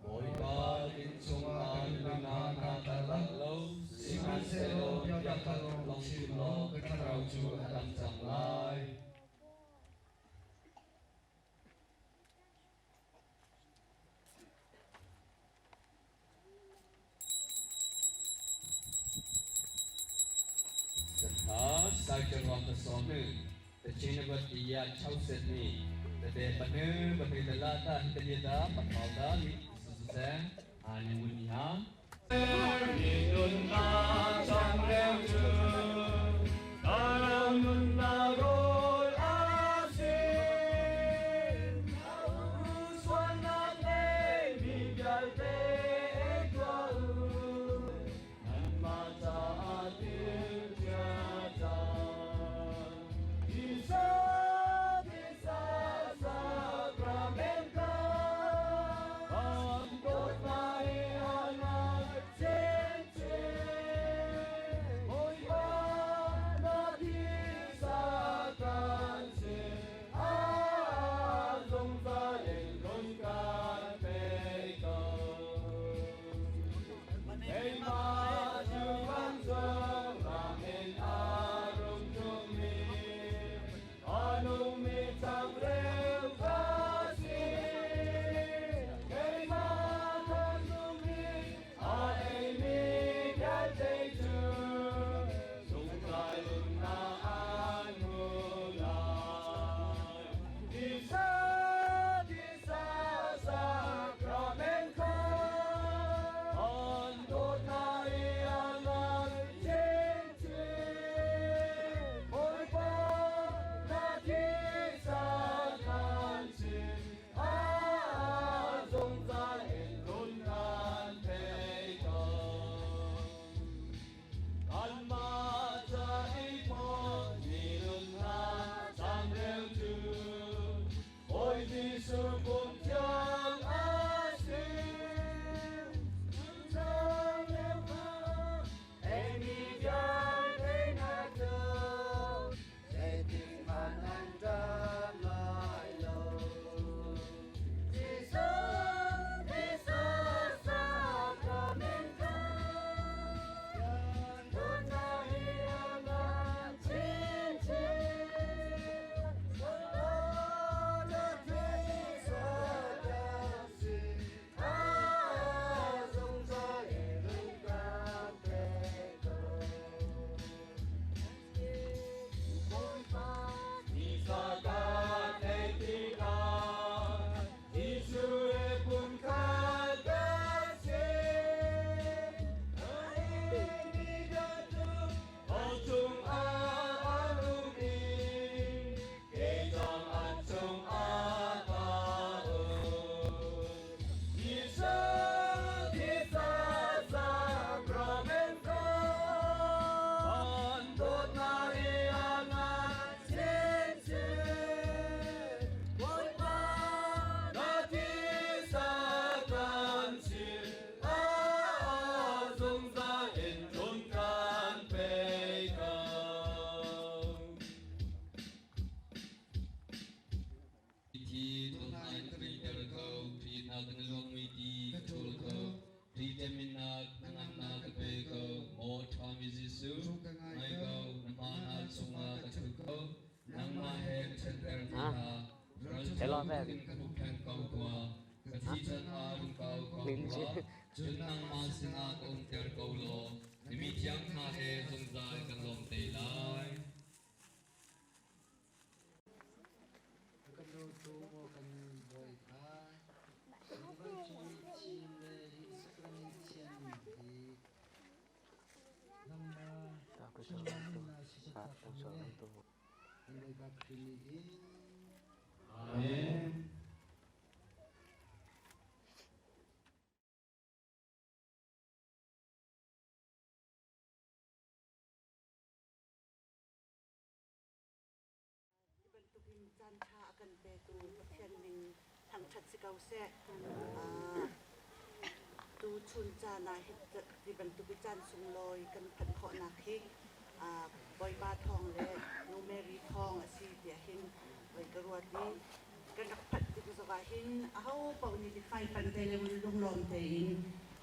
Mỗi ba in chung an linh an na ta lắc lâu, xin an sẽ lô nhau ya ta lô lòng chim lô, cái khăn rau chu làm chẳng lai. Sai chân lòng ta xóm nữ, ta trên nó vật đi ya cháu sệt ni, ta để bắt nữ bắt đi la ta hít đi ta bắt thảo ta đi sụt sẹn, anh muốn nhá. Nhìn luôn ta trong leo trường, ta làm luôn ta gọi á xin, xuân năm nay mình dài tết qua anh mà ta tiếng cha cha. Sacramento. Yesu ai go namana sunga tachuko nangma he center ta Hello man kan kau tua katijan arung kau tua junang masina kong ter kau lo nimi tiang na he zongzai kan lom te lai kan do to mo kan boy ka ban chi chi le hi sakramen chen hi namma Aku salah tu. Aku salah tu. Andai ka pilih Amen Bentukin janca akan betu bagian ning thang chat sikau se tu chun jana hit di bentukin jan sung loi kan phan kho na khi boy ba thong le no meri thong asi dia hin boy garwati kan nak phat ti ko ga hin hau pau ni di fai pan te le lung lom te in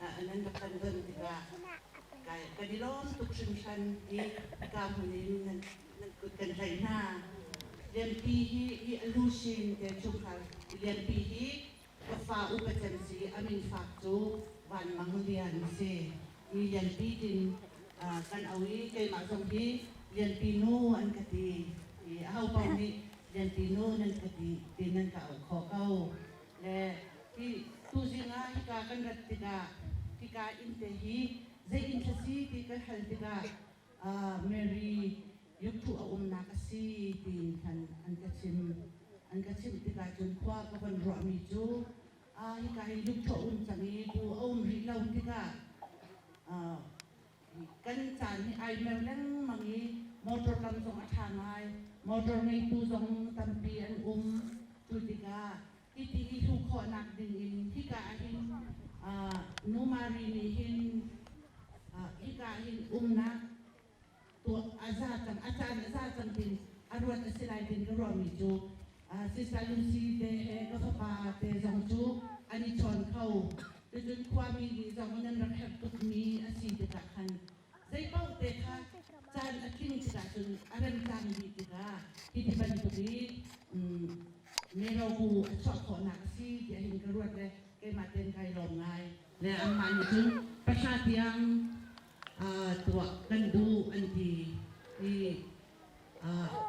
anan da kan gan ti ga ka di lom tu shin shan di ka hunin nan ku kan hai naเรียนปีฮีลูชินเดชุกค่ะเรียนปีฮีก็ฟ้าอุปจันทรีอามินฝากจูวันมังเรียนเซมีเรียนปีดินกันเอาอีเกมาสมทีเรียนปีโน่อันกติเอาเปล่านี้เรียนปีโน่นั่นกติปีนั่นก็เอาขอเก้าและที่ตู้สิงห์ที่กากันรัตติกาที่กาอินเตฮีเจอินทรีที่กาฮัลติกาเมรียุคที่อุ้มนักสีที่ท่านอันกชิมที่การจนคว้ากับวันรอมีจูที่การยุคที่อุ้มจะมีผู้อุ้มริเล่าที่การกันจานไอเมลนั่งมังงี้มอเตอร์กำส่งทางไอมอเตอร์ในตู้ส่งตันปีอันตุที่การที่ทุกคนนักดิ่งที่การหินนูมารีนี่หินที่การหินอุ้มนักตัวอาจารย์เป็นอารมณ์สิ่งใดเป็นก็รอมีจูสิสาลุสีเดเฮก็ฟ้าเตจงจูอันนี้ชนเขาแต่จนความมีดีจงนั้นรักแห่งตุกมีอาศัยเด็กขันใจเป้าเตะค่ะจานอาคินจิกาจนอารมณ์จานดีจิกาที่ที่บันตุกีเมเราบูชอบขอหนักสิเดี๋ยวเห็นกระรวดเลยแกมาเต้นไกลลงไงและอันมันถึงประชาธิปไตยตัวกันดูอันที่เ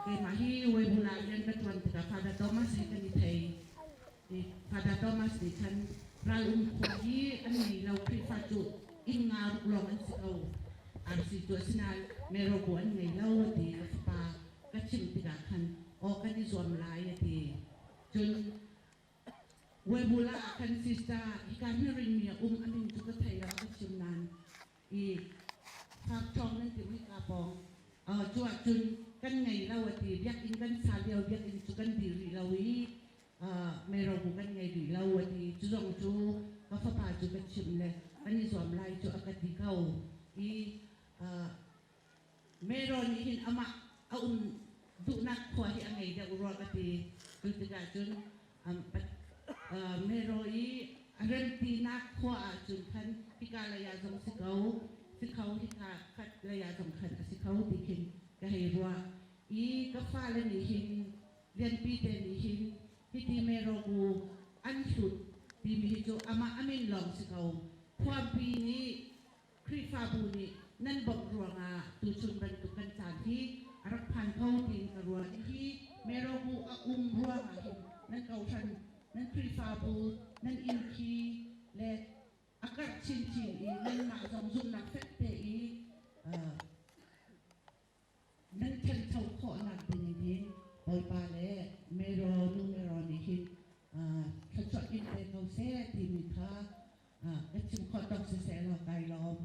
กมาฮีเวบุลาเรียนเป็นวันที่ฟาดาโตมัสกันที่ไทยฟาดาโตมัสที่ฉันเราขวาฮีอันนี้เราพิจารณาอิงงาลุกลงอันสิเอาอันสิตัวสินาเมโรกอันนี้เราที่ปากัชิมติกาคันออกกันที่ส่วนลายที่จนเวบุลาคันซิสตาที่การที่ริมีอันนี้จุกไทยเรากัชิมนานภาพช่องนั้นถึงให้กาปองจวดจนกันไงเราที่ยักอินกันสาเดียวยักอินจุกันดีเราไม่เราบุกันไงดีเราที่จุดงจูก็ฟ้าผ่าจุกันชิมเลยอันนี้สวมลายจุอากาศเขาไม่รอนี่เห็นอามาเอาดูนักขวาที่อะไรเดี๋ยวรอกติจุดที่กันจนไม่รอเริ่มตีนักขวาจนคันพิการระยะสงสิเขาที่ขาคัดระยะสำคัญที่เขาที่เห็นก็ให้รู้ว่าก็ฟ้าเลยนี่เห็นเรียนปีเตนี่เห็นที่เมโรกูอันสุดที่มีโจอามาอเมนลองสิเขาความปีนี้คริฟ้าบูนี่นั่นบอกรัวงาตุชนบรรทุกกันจานที่รักพันเขาทิ้งกรัวที่เมโรกูรัวงาเห็นนั่นเขาทันนั่นคริฟ้าบูนั่นอินคีและอากาศชินนั่นมาจงจุนนักเฟตเตนั่นฉันเท่าขอหนักเป็นอย่างนี้ปอยปาเล่เมโรนี่ฮิตฉันชอบอินเตเขาเซ่ที่มีค่าก็ชิมขอตอกเสียเราไกลล้อม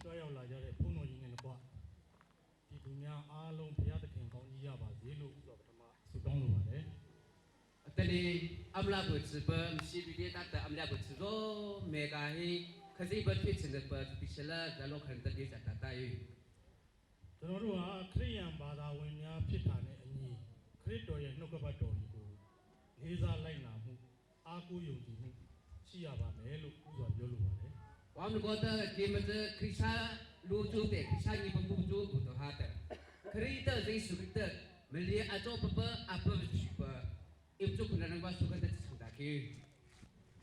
ก็ရောက်လာကြတဲ့ဘုန်းတော်ကြီးနဲ့ကွာဒီသူများအားလုံးဘုရားသခင်ကောင်းကြီးရပါစေလို့ဆိုတော့ပထမဆုတောင်းလိုပါတယ်แต่นี่อัมลาบุตรเปิดชีวิตตั้งแต่อัมลาบุตรโรเมกาฮีขจิบัตรพิจารณาเปิดพิจารณาจะลงขันตัดดีจากตาอยู่ကျွန်တော်တို့ဟာခရိယန်ဘာသာဝင်များဖြစ်တာနဲ့အညီခရစ်တော်ရဲ့နှုတ်ကပတ်တော်ကိုလေးစားလိုက်နာမှုအားကိုးယုံကြည်မှုရှိရပါမယ်လို့ဥစွာပြောလိုပါတယ် ความรู้ก็เกิดเกมมันจะคริสต์ lu chu te sa ni pam bu chu bu to ha te krita zai su krita meli a to pa apa pa im chu kuna nang ba su ka te su da ki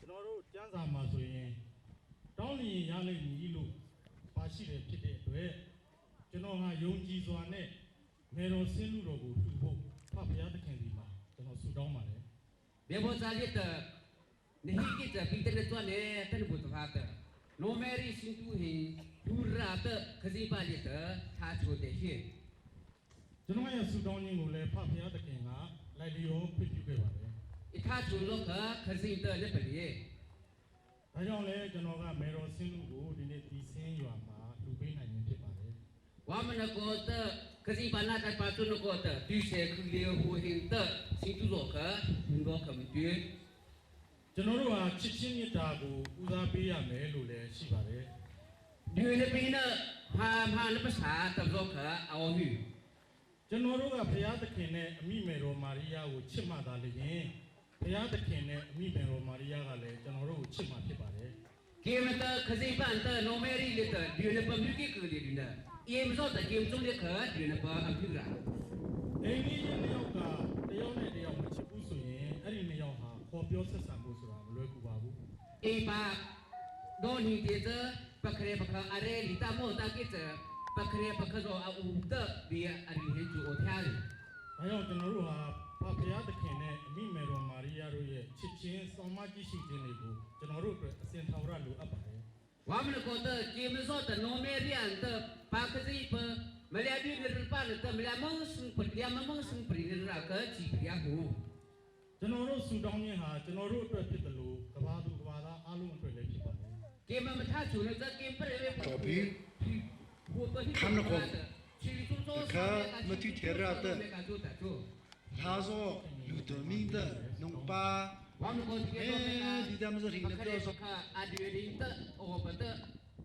ကျွန်တော်တို့ကျန်းစာမှာဆိုရင်တောင်းလျင်ရလိမ့်မည်လို့ပါရှိတယ်ဖြစ်တဲ့အတွက်ကျွန်တော်ဟာယုံကြည်စွာနဲ့မေတော်ဆင်းလူတော်ကိုထူဖို့ဖဖရားသခင်ဒီမှာကျွန်တော်ဆုတောင်းပါတယ် be bo sa li te ne hi ki te pi te ne to ne te bu to ha te no meri sin tu hi du ra te khazi ba li te tha chu te hi ကျွန်တော်ရဲ့ဆုတောင်းခြင်းကိုလည်းဖဖရားသခင်ကလိုက်လျောခွင့်ပြုခဲ့ပါတယ် i tha chu lo ka khazi te ne pa li ဒါကြောင့်လည်းကျွန်တော်ကမေတော်ဆင်းလူကိုဒီနေ့ဒီဆင်းရွာမှာလူပေးနိုင်ခြင်းဖြစ်ပါတယ် wa mana ko te khazi ba na ta pa chu no ko te tu se khu le hu hin te sin tu lo ka min go ka mi tu ကျွန်တော်တို့ဟာချစ်ချင်းမြတ်တာကိုဦးစားပေးရမယ်လို့လည်းရှိပါတယ် du ne pi na ha na pa sa ta lo ka aw hu ကျွန်တော်တို့ကဘုရားသခင်နဲ့အမိမေတော်မာရိယာကိုချစ်မှသာလျှင်ဘုရားသခင်နဲ့အမိမေတော်မာရိယာကလည်းကျွန်တော်တို့ကိုချစ်မှဖြစ်ပါတယ် Kim ta khazi ban ta no meri le ta du ne pa mi ki ku le na yem so ta kim chung le kha du ne pa a phu ra အိမ်ကြီးနှစ်ယောက်ကတယောက်နဲ့တယောက်မချစ်ဘူးဆိုရင်အဲ့ဒီနှစ်ယောက်ဟာခေါ်ပြောဆက်ဆံဖို့ဆိုတာမလွယ်ကူပါဘူး e pa do ni te ta pa kre pa kha are li ta mo ta ki ta pa kre pa kha zo a u ta bi a ri he ju o thya le ဒါကြောင့်ကျွန်တော်တို့ဟာဘုရားသခင်နဲ့အမိမေတော်မာရိယာတို့ရဲ့ချစ်ချင်းစောင့်မကြည့်ရှုခြင်းတွေကိုကျွန်တော်တို့အတွက်အစဉ်ထာဝရလိုအပ်ပါတယ် wa ma ko ta kim so ta no meri an ta pa khazi pa ma le bi ne pa le ta ma le mo sun pa ya ma mo sun pri ne ra ka chi ya hu ကျွန်တော်တို့ဆူတောင်းခြင်းဟာကျွန်တော်တို့အတွက်ဖြစ်တယ်လို့ကဘာသူကဘာသားအားလုံးအတွက်လည်းဖြစ်ပါတယ် kim ma tha chu ne ta kim pre le pa Tapi, hu pa hi Kam na ko. chi chu so Ka ma ti thera ta. me ka chu ta chu Hazo, Ludomin da, nung pa, wa ma ko ti ke do me ka di dam sa ring na ka to so. ka a di ring ta o pa ta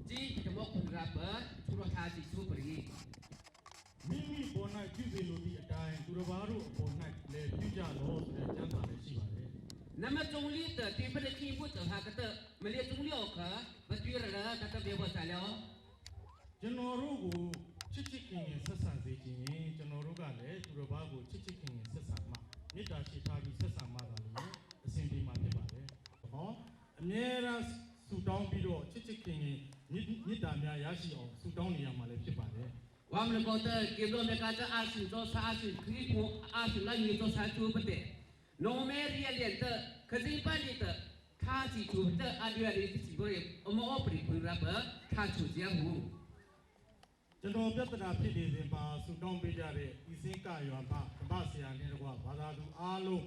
ji ke mo kun ra pa chu ro tha si chu pri မိမိပေါ်၌ပြုစေလိုသည့်အတိုင်းသူတစ်ပါးတို့အပေါ်၌လည်းပြုကြလို့ဆိုတဲ့ကျမ်းစာလည်းရှိပါတယ် na ma chung li ta ti pa de ki bu ta ha ka ta ma le chung li o ka ba ti ra ra ka ta be bo sa lo ကျွန်တော်တို့ကိုချစ်ချစ်ခင်ခင်ဆက်ဆံစေခြင်းရင်ကျွန်တော်တို့ကလည်းသူတစ်ပါးကိုချစ်ချစ်ခင်ခင်ဆက်ဆံမှမေတ္တာရှိထားပြီးဆက်ဆံမှသာလို့အစဉ်ပြေမှာဖြစ်ပါတယ်ဟောအမြဲတမ်းဆူတောင်းပြီးတော့ချစ်ချစ်ခင်ခင်မေတ္တာများရရှိအောင်ဆူတောင်းနေရမှာလည်းဖြစ်ပါတယ် wa ma ko ta ke do me ka ta a si do sa si kri ko a si la ni do sa chu pa de no me ri le ta ka ji pa ni ta tha ji chu ta a ri ri si bo ye o mo o pri pu ra pa tha chu jia hu ကျွန်တော်ပြဿနာဖြစ်နေစဉ်မှာဆူတောင်းပေးကြတဲ့ဤစင်းကရွာမှကမ္ဘာဆရာနဲ့တကွာဘာသာသူအားလုံး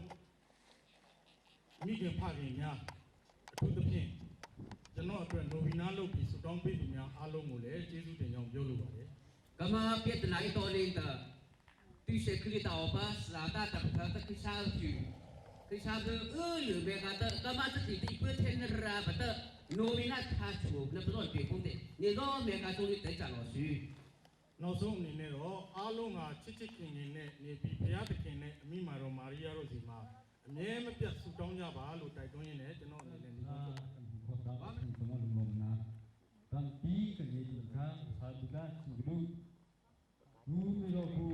မိခင်ဖခင်များအထူးသဖြင့်ကျွန်တော်အတွက်နိုဗီနာလုပ်ပြီးဆူတောင်းပေးသူများအားလုံးကိုလည်းကျေးဇူးတင်ကြောင်းပြောလိုပါတယ် kama pet na ito linta ti se krita o pa sa ta ta ta ta ki sa ju ki sa de lu be ka ta kama ta ti ti pe ten ra ba ta no mi na tha chu na pro pe kong de ni do me ka chu ni te cha lo su နောက်ဆုံးအနေနဲ့တော့အားလုံးကချစ်ချစ်ခင်ခင်နဲ့နေပြီးဘုရားသခင်နဲ့အမိမာတော်မာရိယာတို့စီမှာအမြဲမပြတ်ဆူတောင်းကြပါလို့တိုက်တွန်းရင်းနဲ့ကျွန်တော်အနေနဲ့ဒီလိုဆိုပါ dan pi ke ni ka saduga sulu nu mi lo ku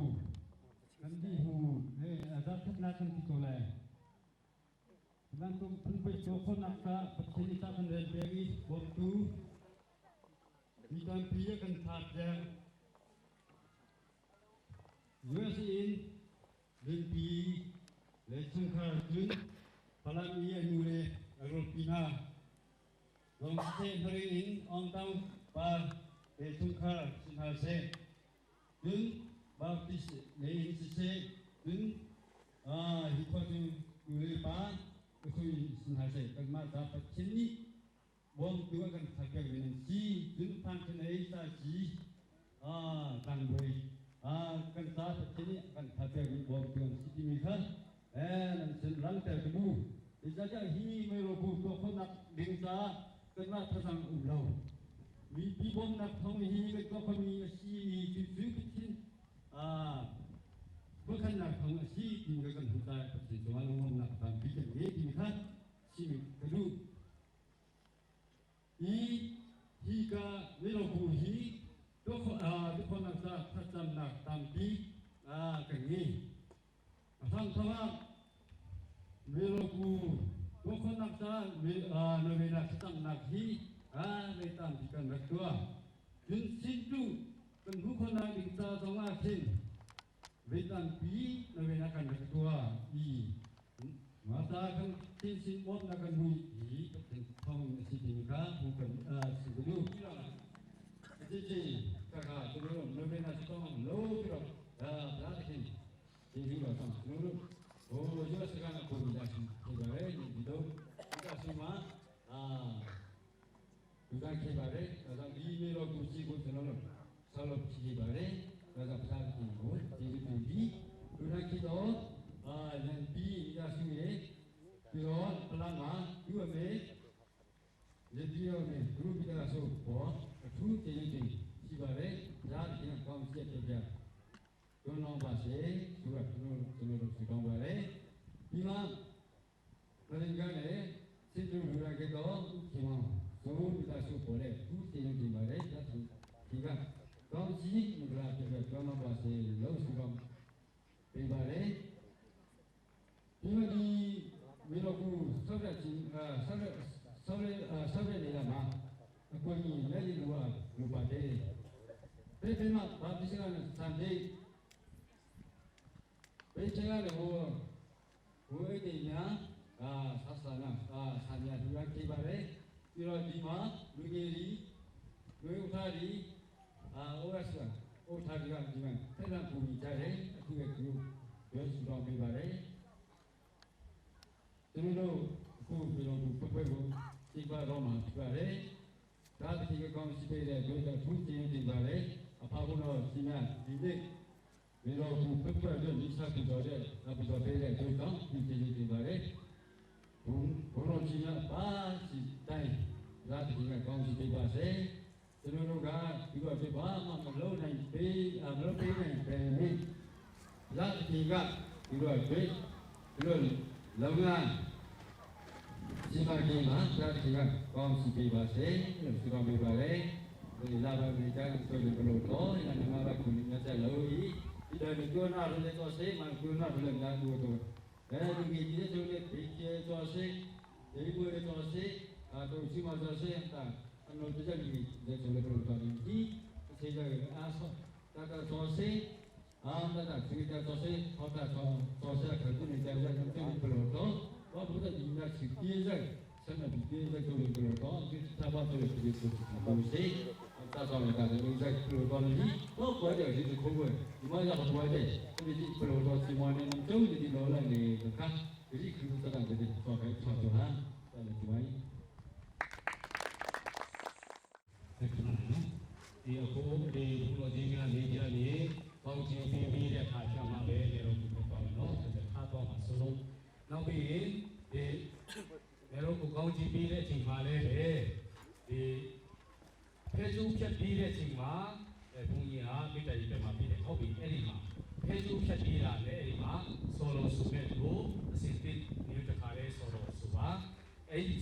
kan di hu ne azab thap na kan ti ko lai dan tum pun pe cho ko na ka pachini ta kan re begi bo tu mi kan pi kan thap ja US in den pi le chung kha tun palam i anu le agropina Long se hari in on down ba de tung kha sin ha se dun ba tis le in se dun hi ko tu ule ba ko tu sin ha se kan ma ta pa chin ni bom tu kan tha ke wen si dun tan chen ai sa ji tang boi kan ta pa chin ni kan tha ke wen bom tu si ti mi kha nan sen lang ta bu isa ja hi me ro bu ko khona ding sa kan ma ta sang u lo mi pi bom na thong hi ke ko ko mi si ti su ki tin ko kan na thong si ti ga kan hu ta ti so ma ngom na ta bi ke ni ti kha si mi ka du hi ka me lo bu hi to คนนักษาทัศนักตามปีกันนี้ทางทว่าเวลากูทุกคนนักษาเวลาทัศนักที่ในตามที่กันรักตัวถึงสิ้นจุเป็นผู้คนนักศึกษาสองอาชีพเวลาปีในเวลากันรักตัวมาตาkan tin bot na kan hui i thong si tin ka hu kan si du ji ka ka tu no no me na to lo ro da tin ji ji ro sam no ro o jo sa kana ko da sin ko da re ni do da si ma du da ke ba re da di me ro ku ji ko no no sa lo ji ba re da da sa ki ko ji ji bi du da ki do yang bi ya sini bio pelama dua me jadi orang guru kita masuk boh tu jadi si bare jadi kita kaum siap kerja konon bahasa surat seluruh kaum bare bima melingkar situ dua kita cuma semua kita masuk boleh tu jadi bare jadi kita kaum si mula kerja konon bahasa lalu suram bare bima di Miloku sabre ni lama, aku ni lagi lupa deh. Tapi mak bapa sekarang sampai, sekarang ini nya sasana sanya dua kibare, milo lima, lugeri, lugutari, oraswa, otari kan jangan, terang bumi cari, aku sudah kibare. Terus aku bilang tu perlu tiba Roma tiba tapi tiga kaum sepeda dua tujuh tiba apa pun sini ini bilang tu perlu bisa tiba tapi sepeda dua kaum tujuh tiba orang Cina pasti tay tapi tiga kaum sepeda terus juga tiba malu naik naik ni tapi tiga terus Lawan jika kita perhatikan kaum siapa sudah berbalik, lawan mereka sudah berlutut, yang nama kuningnya jalui, tidak berguna oleh tosi, berguna oleh lagu itu. Begini juga fikir tosi, jadi boleh tosi atau cuma tosi entah, anu tu jadi sudah berlutut ini, sehingga asal kata tosi. tak cerita tosi, tosi kerja ni jadi kerja berlutut. Wah bukan dia sikit je, sana sikit je tu berlutut. Kita sabar tu sikit tu. Tosi, kita sama kita ni berlutut ni. Oh kau ada di kubur. Cuma apa tu aja. Jadi berlutut semua ni macam jadi lola ni dekat. Jadi kita sedang jadi suatu hal. Kalau cuma ini. Di aku di pulau Jingga ni. Kau jadi dia kacau mabe dia orang kau no, jadi kacau masuk. Nabi di dia orang kau jadi dia cingma le, di Facebook jadi dia cingma, punya kita jadi mabe dia kau bi erima. Facebook jadi dia le erima, solo sunet tu, sintit ni tu kare solo suba,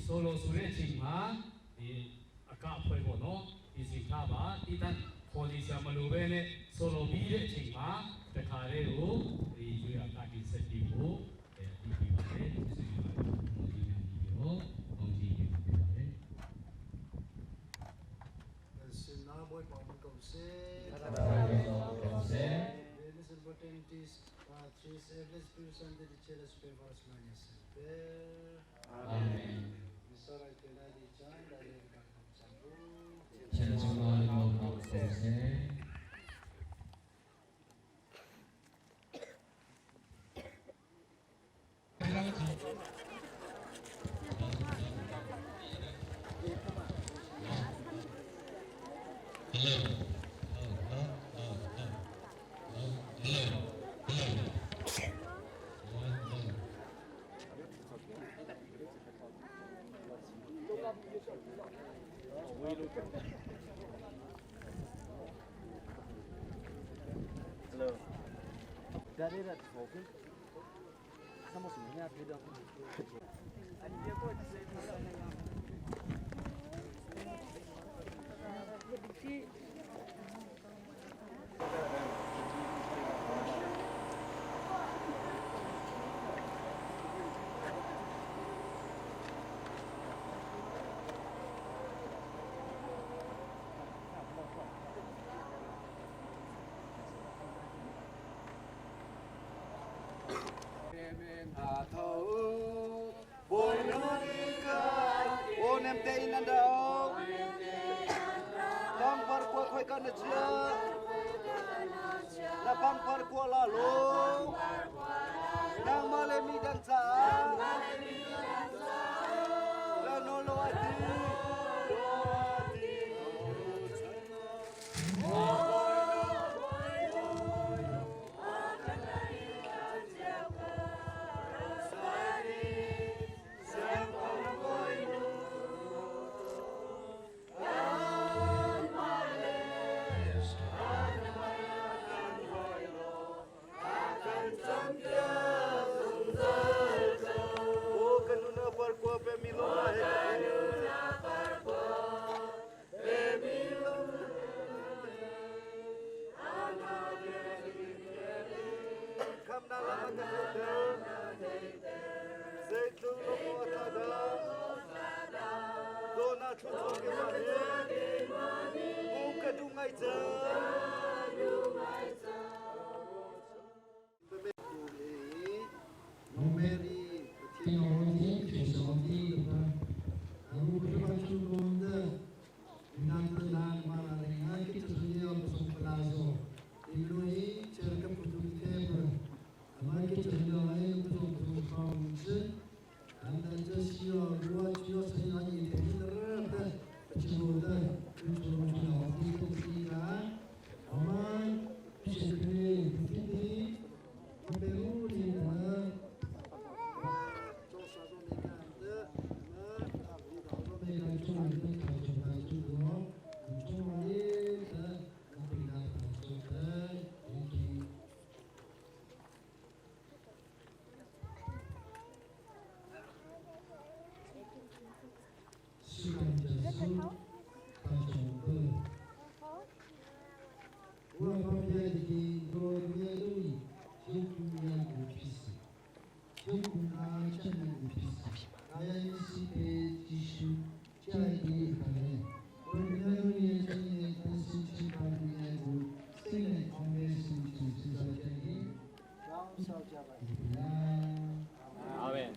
solo sunet cingma di akak apa no, di sikaba, kita polisi amalubene solo bile cingma tekare ru di juya kaki setibu di bibare Sinaboy pamukam se. This important is three selfless person the cherished favors minus. Amen. Misara kena di chan dari kakak sambu. Jangan mau proses. Hello. Dari dah kopi. Sama semuanya tidak. Ada kot saya thâu bồi nó đi ca ô nem tây nan đâu con par qua khơi con nó chưa là con par qua là lô đang mà lên mi đang xa là nó lo đi Amen.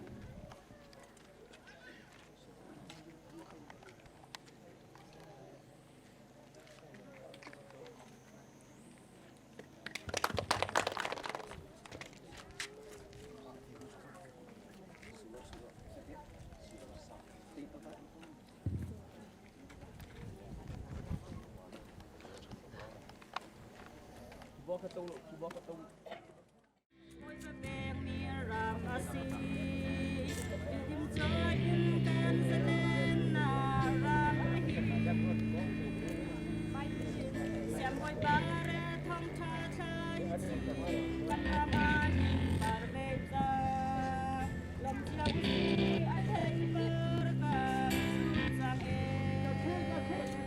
Ôi phật bèn mi ram asi tim chơi in ten se ten na ram hi xem ôi ba re thong tha tha văn ram an bar be ta lam chilang si ai thei ber ka sang e kan boy ba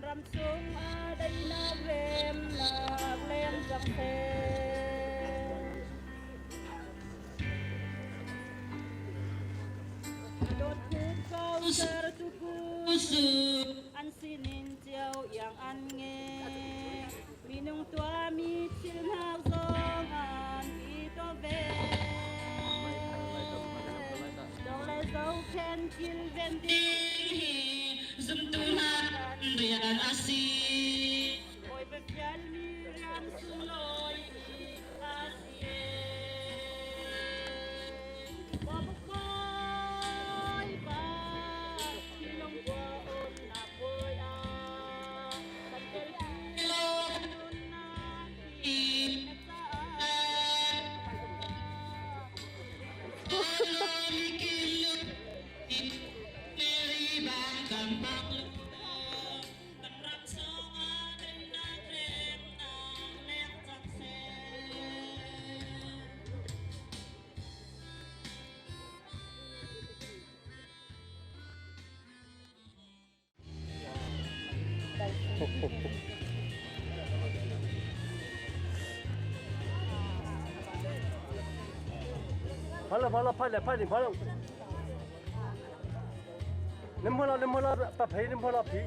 ram sung adai na rem na lem jak the đốt thuốc câu ser tu cu su an sinin chiao yang an nghe mi nung tua mi chil hao song an i to ve dong le dâu khen chil ven đi zum tu han rian asi oi be pial mi rian su loi asi ba ba ba nong qua on na boy a kan tel lo nun na i 跑了，快点，跑了。你跑了，把皮你跑了皮。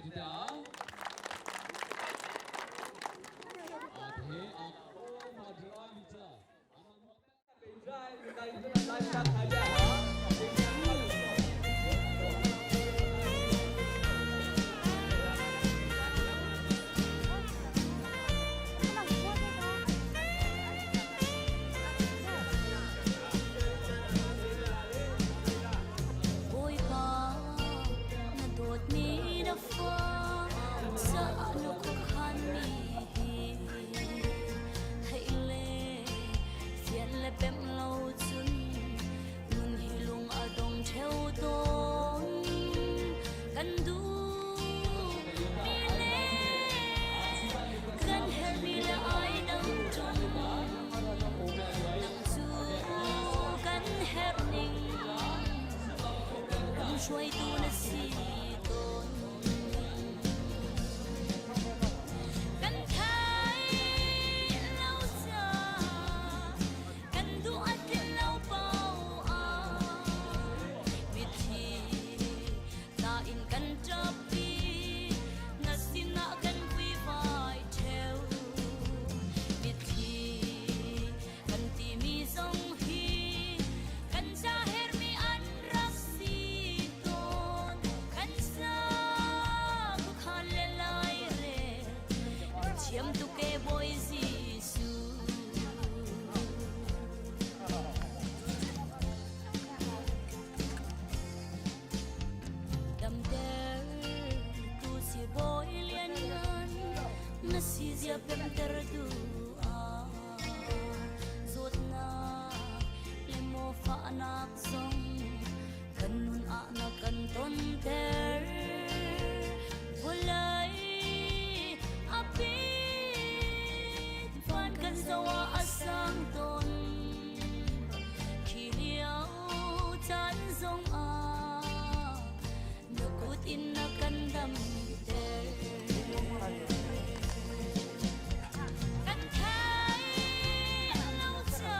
chúng ta thế mà đưa đi chưa bên trái bên đây rất là lai thay raช่วยตูนสีตนกันไทยเราจะกันดูอัดกันเราเบาวิธีตาอินกันจับปีนัดสินะกันวิวายเทววิธีกันที่มีทรงฮีกันจะเห็นมีอันรักสีChiam tu ke boy Gisu Dam der tu si boy lian ngan na si zia pem ter du zot na le mo fa anak song kan nun a na kan ton ter bulai api kan sawa asang ton kiliao chan zong nakut in na kan dam ter kan thai lau cha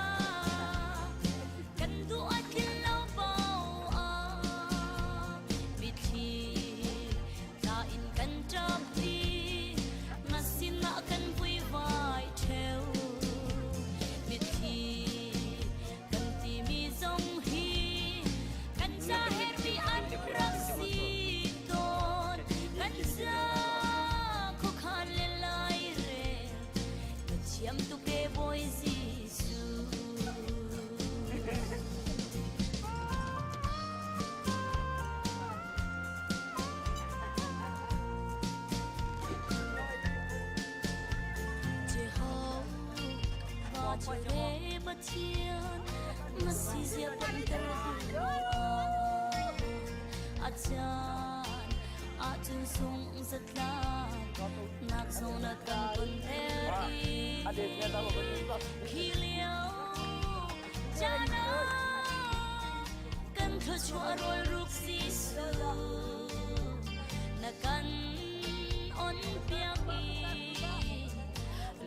kan du at lau bao vithi ta in kan chap đi nasin na kan vui vai theo Chiam tu ke boy Gisu Jehovah Jireh Batian Masih siap berdoa Ajan Atu sung setlah Nak sonat kan konteri Kiliao Jana Kan kechua rol ruk sisu Nakan on piangi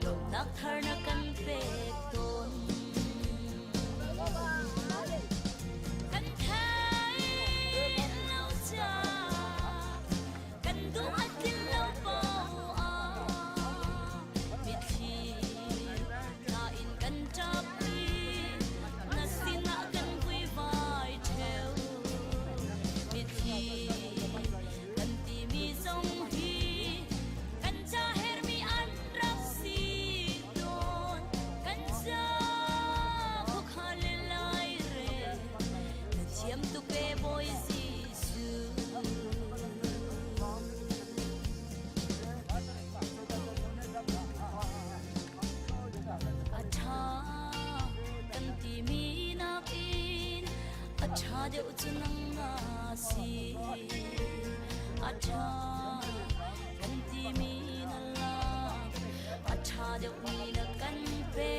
Lok nak thar nakan peton Kan thai lau cha Kan du at lau bao Vithi kain kan chapi Nasina kan vui vai theo Vithi kan ti mi zong hi Kan cha her mi an rak si don Kan cha khuk halilai re Na chiam tu pe boy Gisu Acha deu chunang nasi Acha kanti mi na la Acha deu mi na kan pe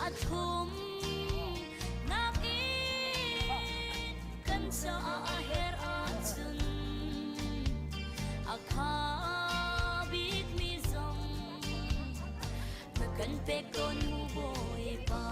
Athum nak in kan sa aher achun Akha bit mi zong Na kan pe kon mu boy pa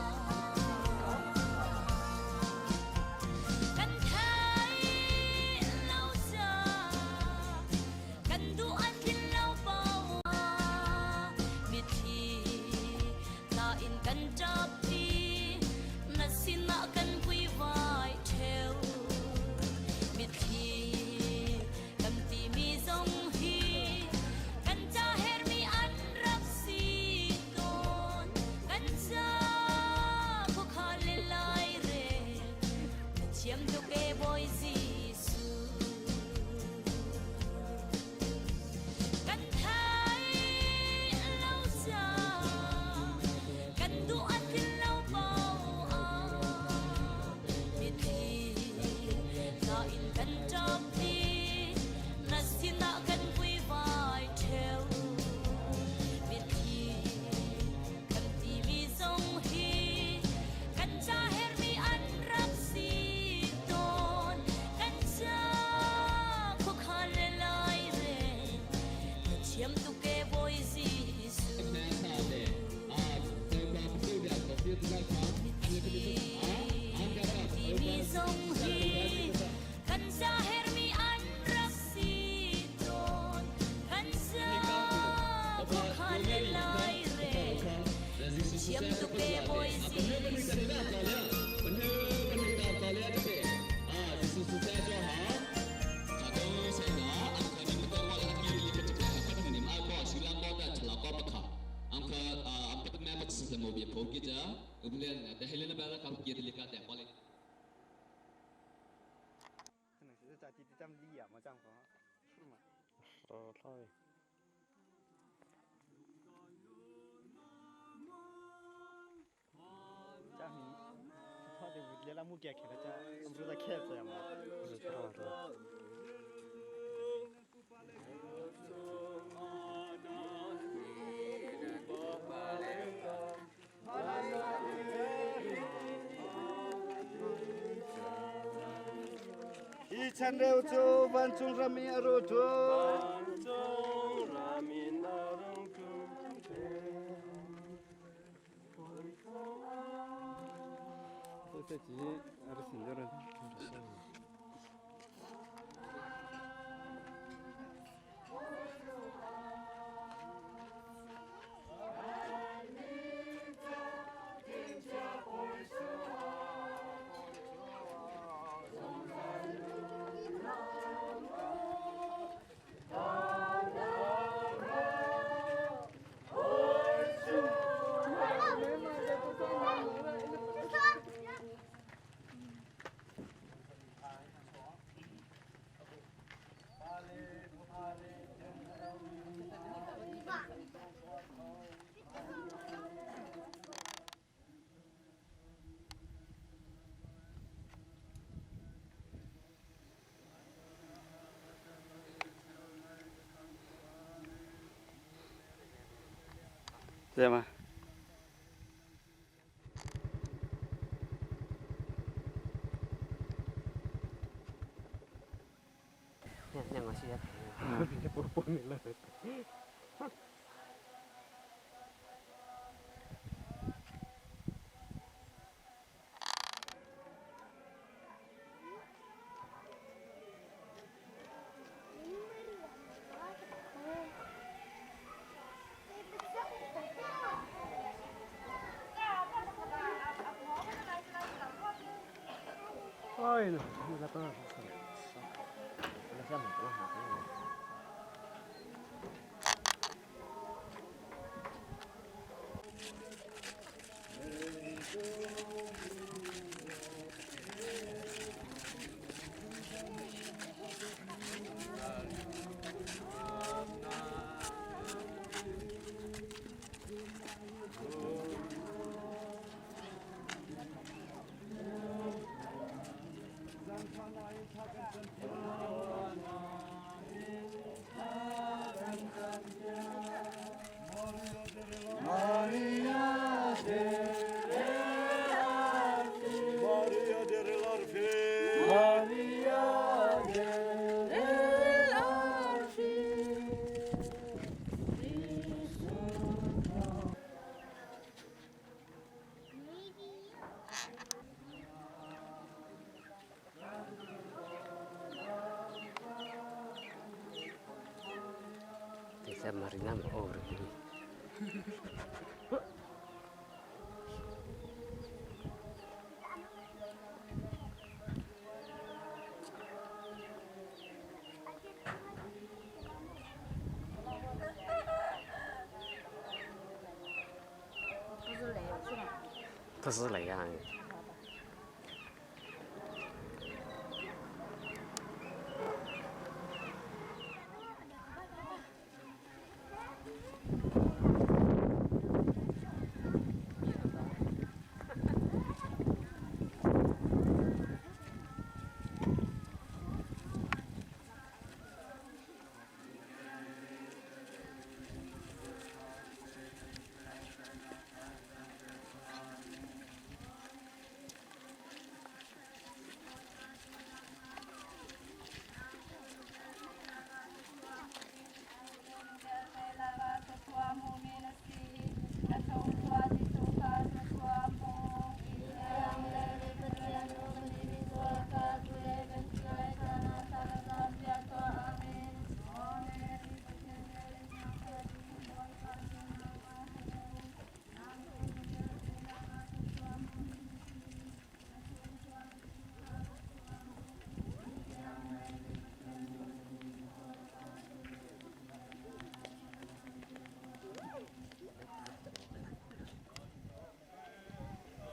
kita kemudian dah Helena Bella kalau kita lihat yang boleh 可能是在地咱们里嘛，这样说，是吗？哦，操嘞！ 家里他的屋里那木盖开了家，我们不是在开着嘛，不是操的。 Ichan reu chu ban chung rami aro chu ban chung rami narung chu这集还是挺多人。对吗？ yang masih ya. Pun lah. Ôi, nó ra to. Nó ra một cái hạt này. Desa Marinam over ini. Itu selai ya.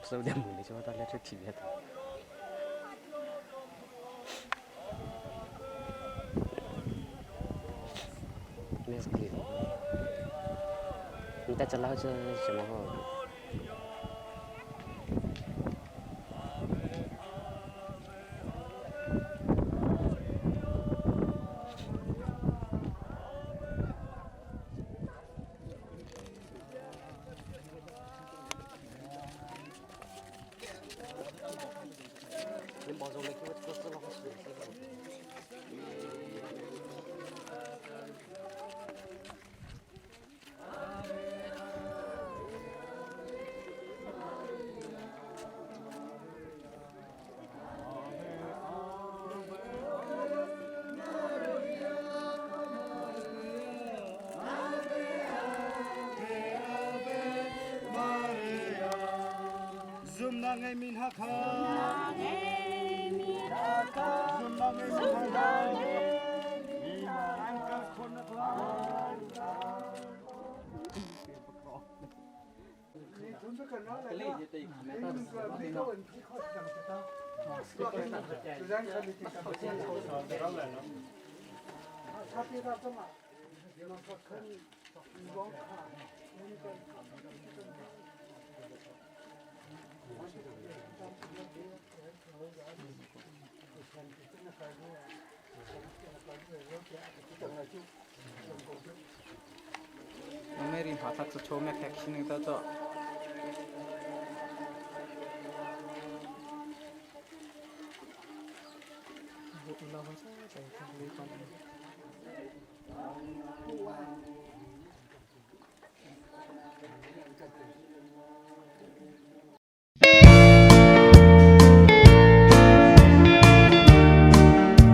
Sao đem mình để cho ta lên trước chỉ biết. Let's get it. Người ta cho lao cho mà họ. Nên bỏ dầu lên cái vật lo hết rồi. Zoom na ngay min ha kha. Zoom na ngay min ha kha. Anh ka khôn na kha. Cái này gì thì mẹ ta biết đâu anh chỉ khó chẳng cho ta. Tôi đang khai đi tập cái này rồi đó là nó. Sao thì ra xong à? Nó có khăn bóng khá. Amerin hatak sa chomek action ito to.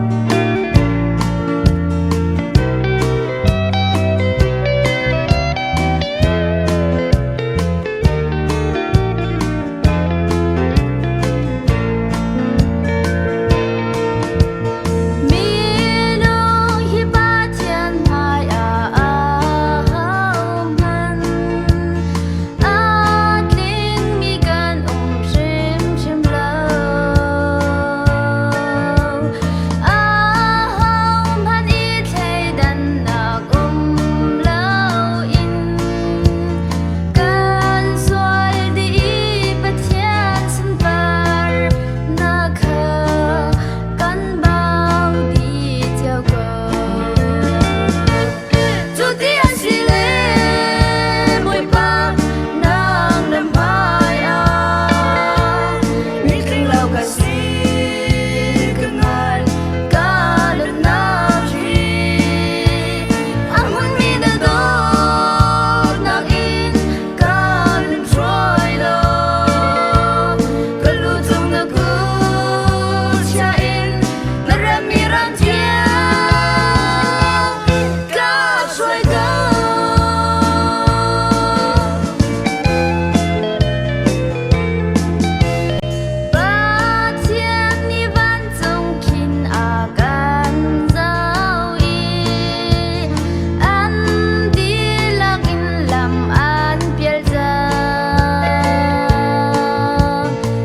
Go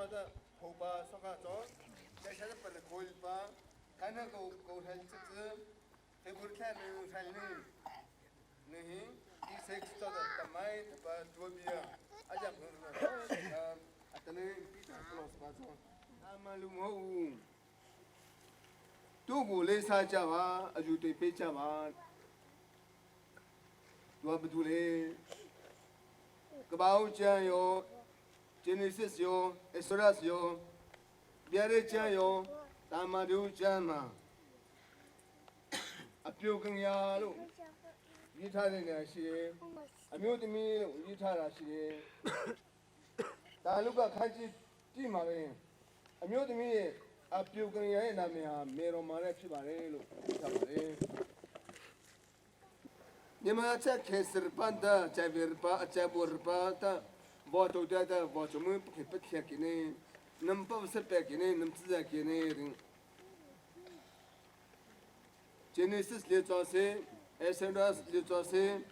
的后巴上卡中，在下的不是可以吧？看那个狗还吃吃，还不看那看那，那嘿，第三个到的他买他把多比啊，阿家朋友说，阿等那比他不老实巴中，阿妈路好，多过来啥家吧，阿就对别家吧，多不多嘞？Kebau cia yo, Genesis yo, Exodus yo, biare cia yo, Tamadu cia ma. Apiu keng ya lu, yita ni na si, amiu ti mi lu yita la si. Ta lu ka kanji ti ma le, amiu ti mi apiu keng ya na me ha mero ma le chi ba le lu, yita ba le. Nima cha kesir panda cha virpa cha burpa ta boto da da boto mu ke ke kine nam pa se pe kine nam tsa kine ring Genesis le cha se Exodus le cha se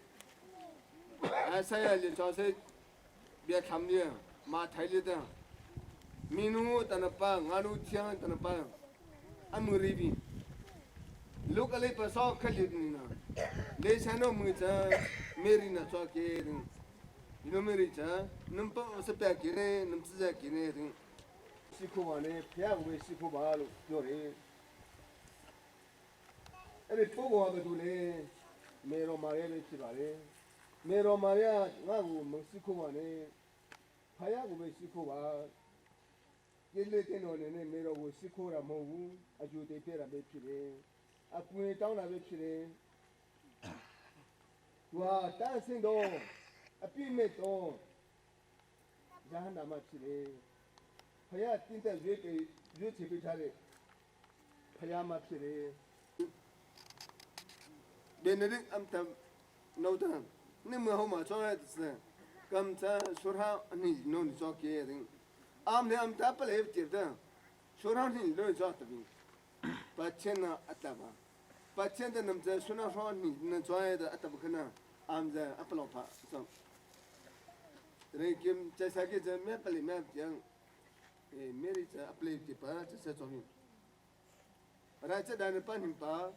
Isaiah le cha se bia tham le ma thai le da minu ta na pa ngalu thiang ta na pa amuri bi Look a little so Kalina. They say no mucha, Marina talking. You know, Marita, Numpa was a pack in a Numzak in a Sikuane, Piawe Sikubalo, Yore. And it fogo of the Dule, Mero Maria Chivare, Mero Maria, Navu, Musikuane, Payago Sikuba, Gilletin on a Mero with Sikura Movu, as you take care of it today. Apune town a vecchire. Tua dancing do, a pimmet do. Jahana machire. Paya tinta beauty vitale. Payama pire. Benedict Amtam no time. Nimahoma, so that's there. Come to Surha and he's known to talk here. I'm the Amtapal have them. Surha he learns out of me. Pachena Ataba. Pachenda Namza Suna Ron, Najoy the Atabakana, I'm the Apalopa. So they give Chesaki the Maple Map young married a play keeper to set on him. But I said, I'm upon him, pa.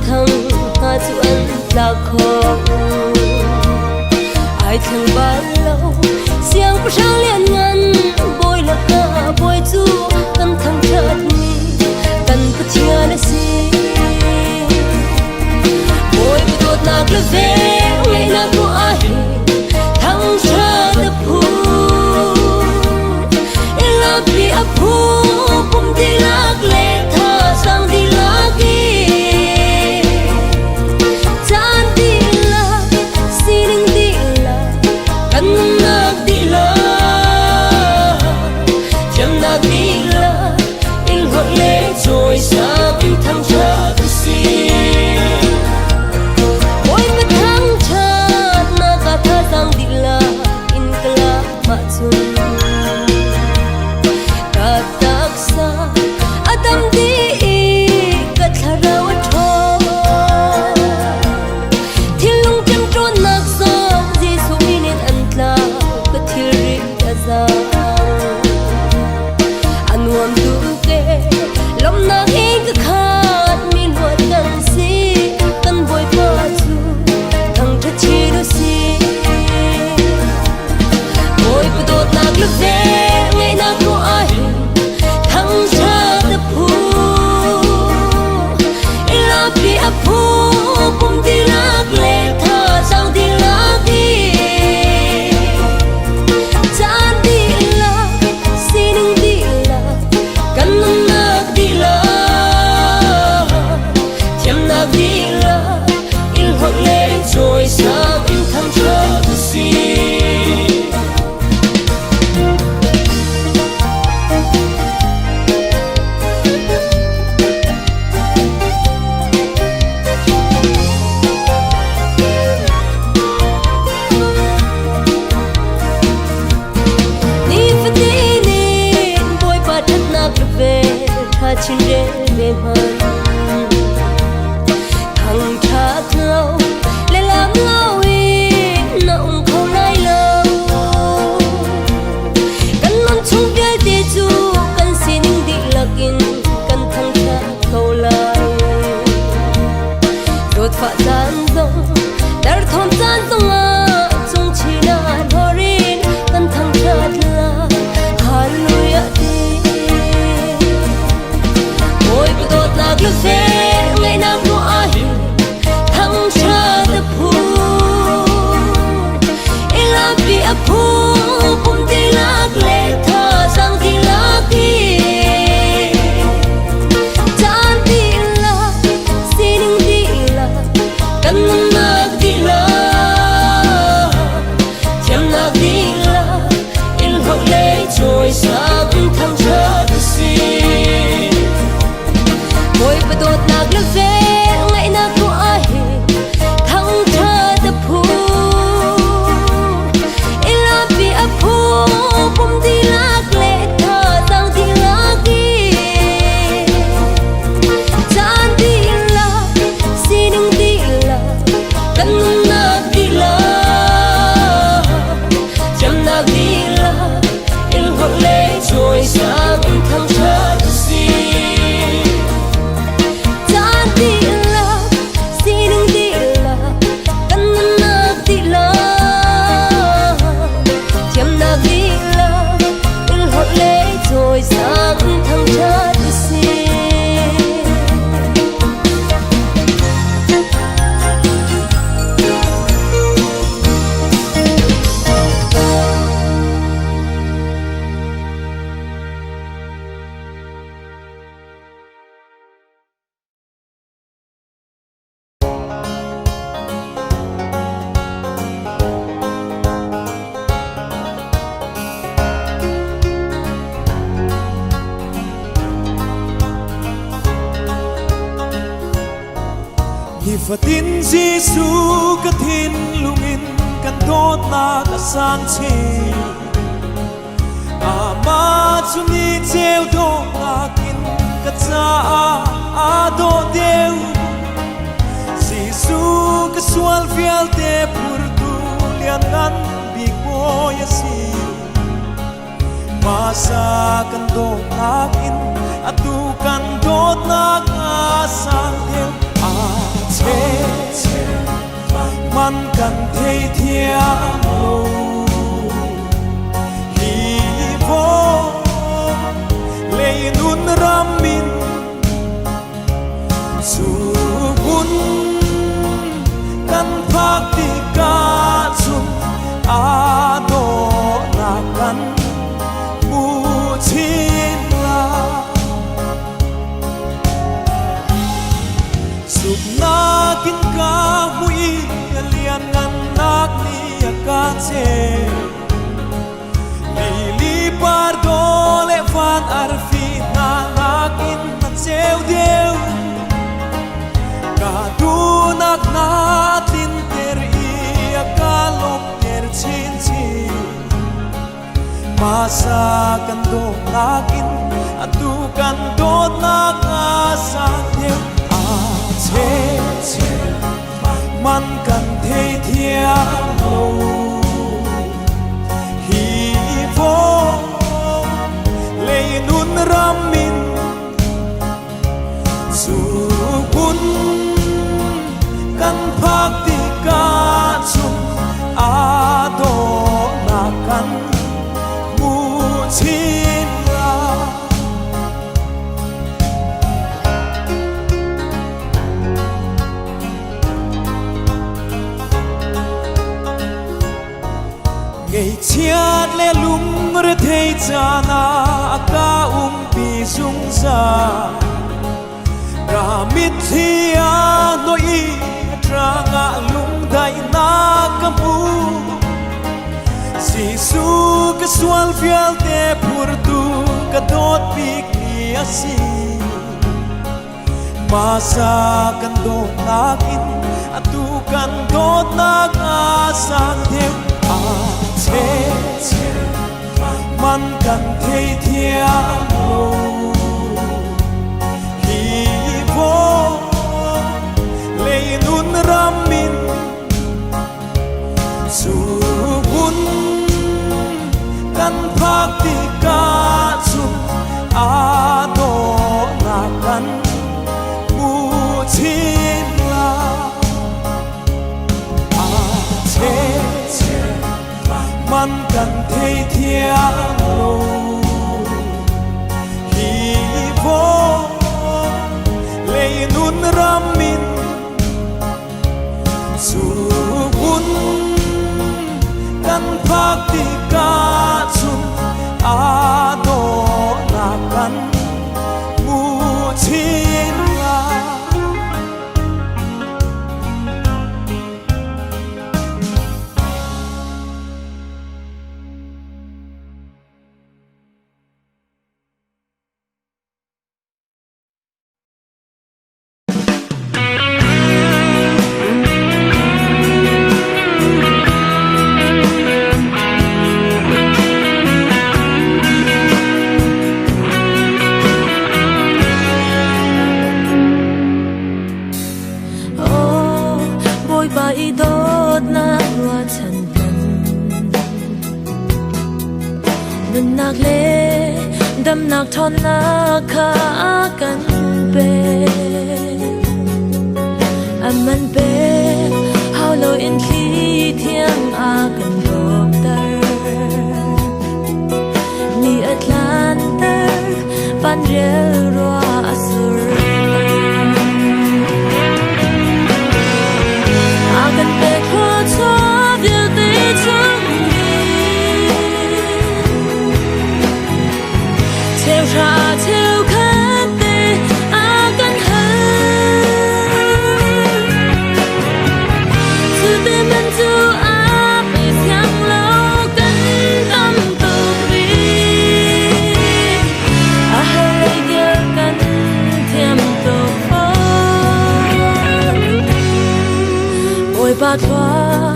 Thằng hân thằng cha thâu lại làm lâu in nọng không lại lâu căn non chung biết đi chu căn xin đi lạc in căn thằng cha thâu lại đột phá gian dông dar thom gian dông à chung chỉ là horin căn thằng cha là hallelujah ôi bữa đột lạc lướt về ngày nào cũng ai thằng cha đã phù em làm vì ấp phù cũng đi lạc lệ thở rằng thì lạc đi chan đi lạc xin đi lạc cần lạc đi lạc chém lạc đi lạc in hậu lệ trôi sang thằng cha đã xin ôi bữa đột lạc lướt về ngày nào cũng ai thằng cha đã phù em làm vì ấp phù cũng đi lạc lệ thở rằng thì lạc đi chan đi lạc xin đi lạc cần lạc đi lạc chém lạc đi lạc in hậu lệ trôi sang thằng cha đã xin chan đi lạc xin đi lạc cần lạc đi lạc chém lạc đi lạc in hậu lệ trôi sang thằng cha đã xin Ni fatin Giêsu ka thin lungin kan tot na ka sang che ama chumi cheu do na kin ka cha a do deu Giêsu ka swal fial te pur tu lian nan bi ko ya si masa kan do na kin atu kan do na ka sang deu man kan thấy thiam mô hi vô lệ nun ram min su bun kan phak ti ka chun a do na kan mu chin la suk na kin ka mui lian ngan nak ni ka che li par do le van arfi na nakin na cheu deu ka du nak na tin ter i ka lok ter chin chin masa kan do nakin atu kan do nak sa deu che man kan thấy thiam mô hi vô lệ nun ram min su bun kan phak ti ka chun a do na kan mu chin la ngày chiat le lung re thei cha na ka pi sung sa ra mit thia no i tra nga lung dai na ka mu Giêsu ka swal fial te pur tu ka dot pik ni asi masa kan do nakin atu kan dot na ka sang theo che man kan thấy thiam mô hi กันมูชินลาอาเชมันกันเทียงโลฮีโวเลยนุนรามินสุบุญกันพักติกาชุนอาโดนากันมูชินลาดำหนักทนนาคากันเป็นอันมันเป็นเฮาโลอินคีเทียงอากันรบเตอนี่อัตแลนเตอปันเรียรัวอสุรอากันเป็นขอชอบเดียวตีทั้งTheo khát tê a căn hơn Sự tê mình chú á bị sáng lâu cân tâm tục đi A hơi kia cân thêm tục phó Ôi bà thoa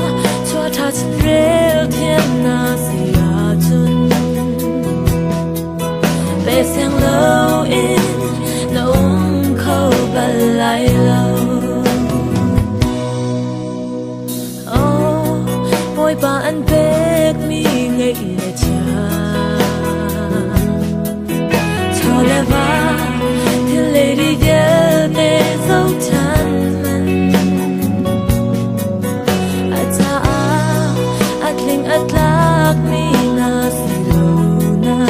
cho thả chân rêu thiên na xì a chân Bê sáng lâu in nó khâu bà lại lâu Bôi bà ăn bếc mi ngay lệ cha Cho lẽ vã thì lệ đi ghé bê dấu chân mình Át cha át linh át lạc mi na xì lâu na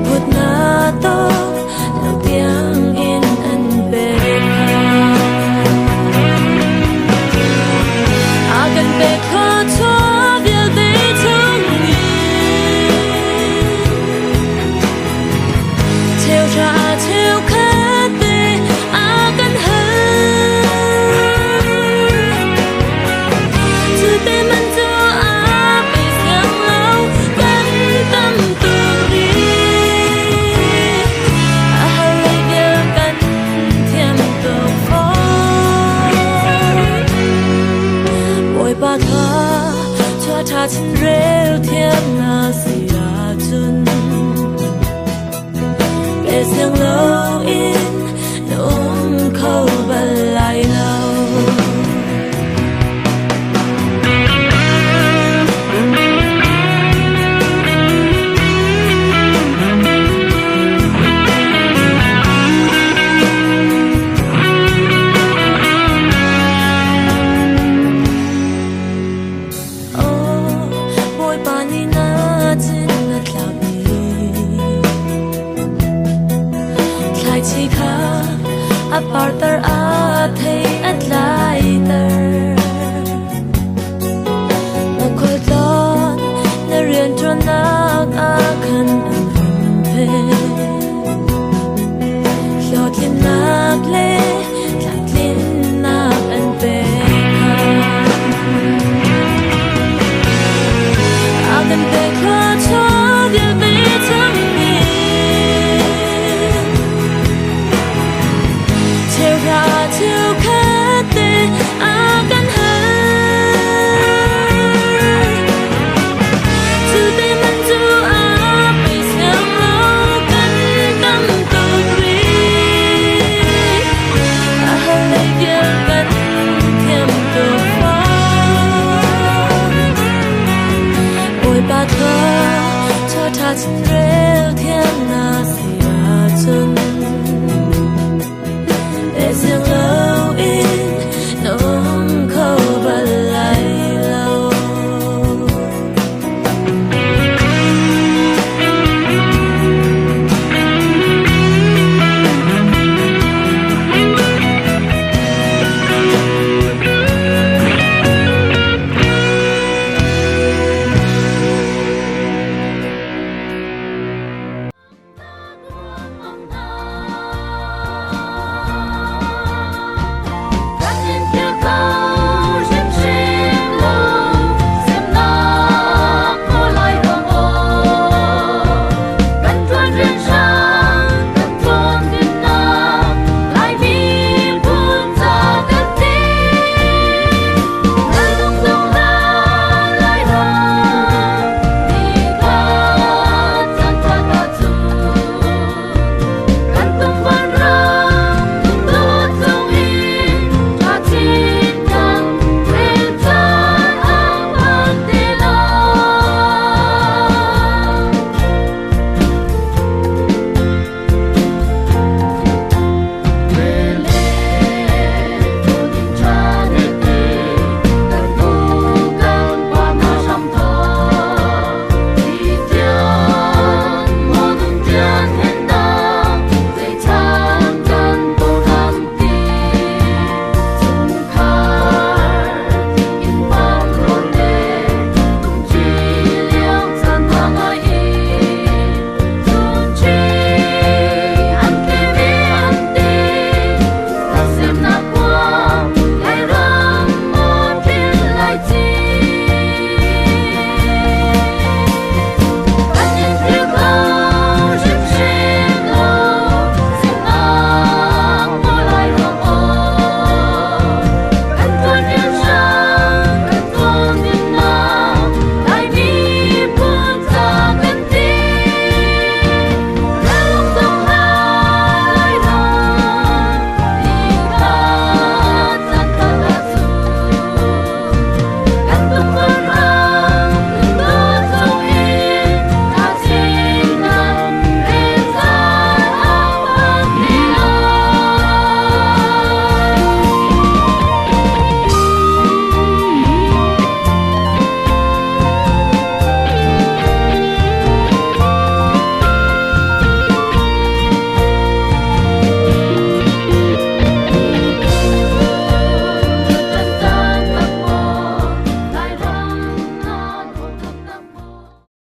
Put na to lâu tiếng in anh bê a gần bê khó cho điều đi thương theo ra theo khát bê a gần hơn từ bên mình cho a bê sáng lâu gần tâm tương đi Bà thoa cho thả chân rêu thiên na xì ra chân Bê sáng lâu in nông khâu bà lại lâu Parter a the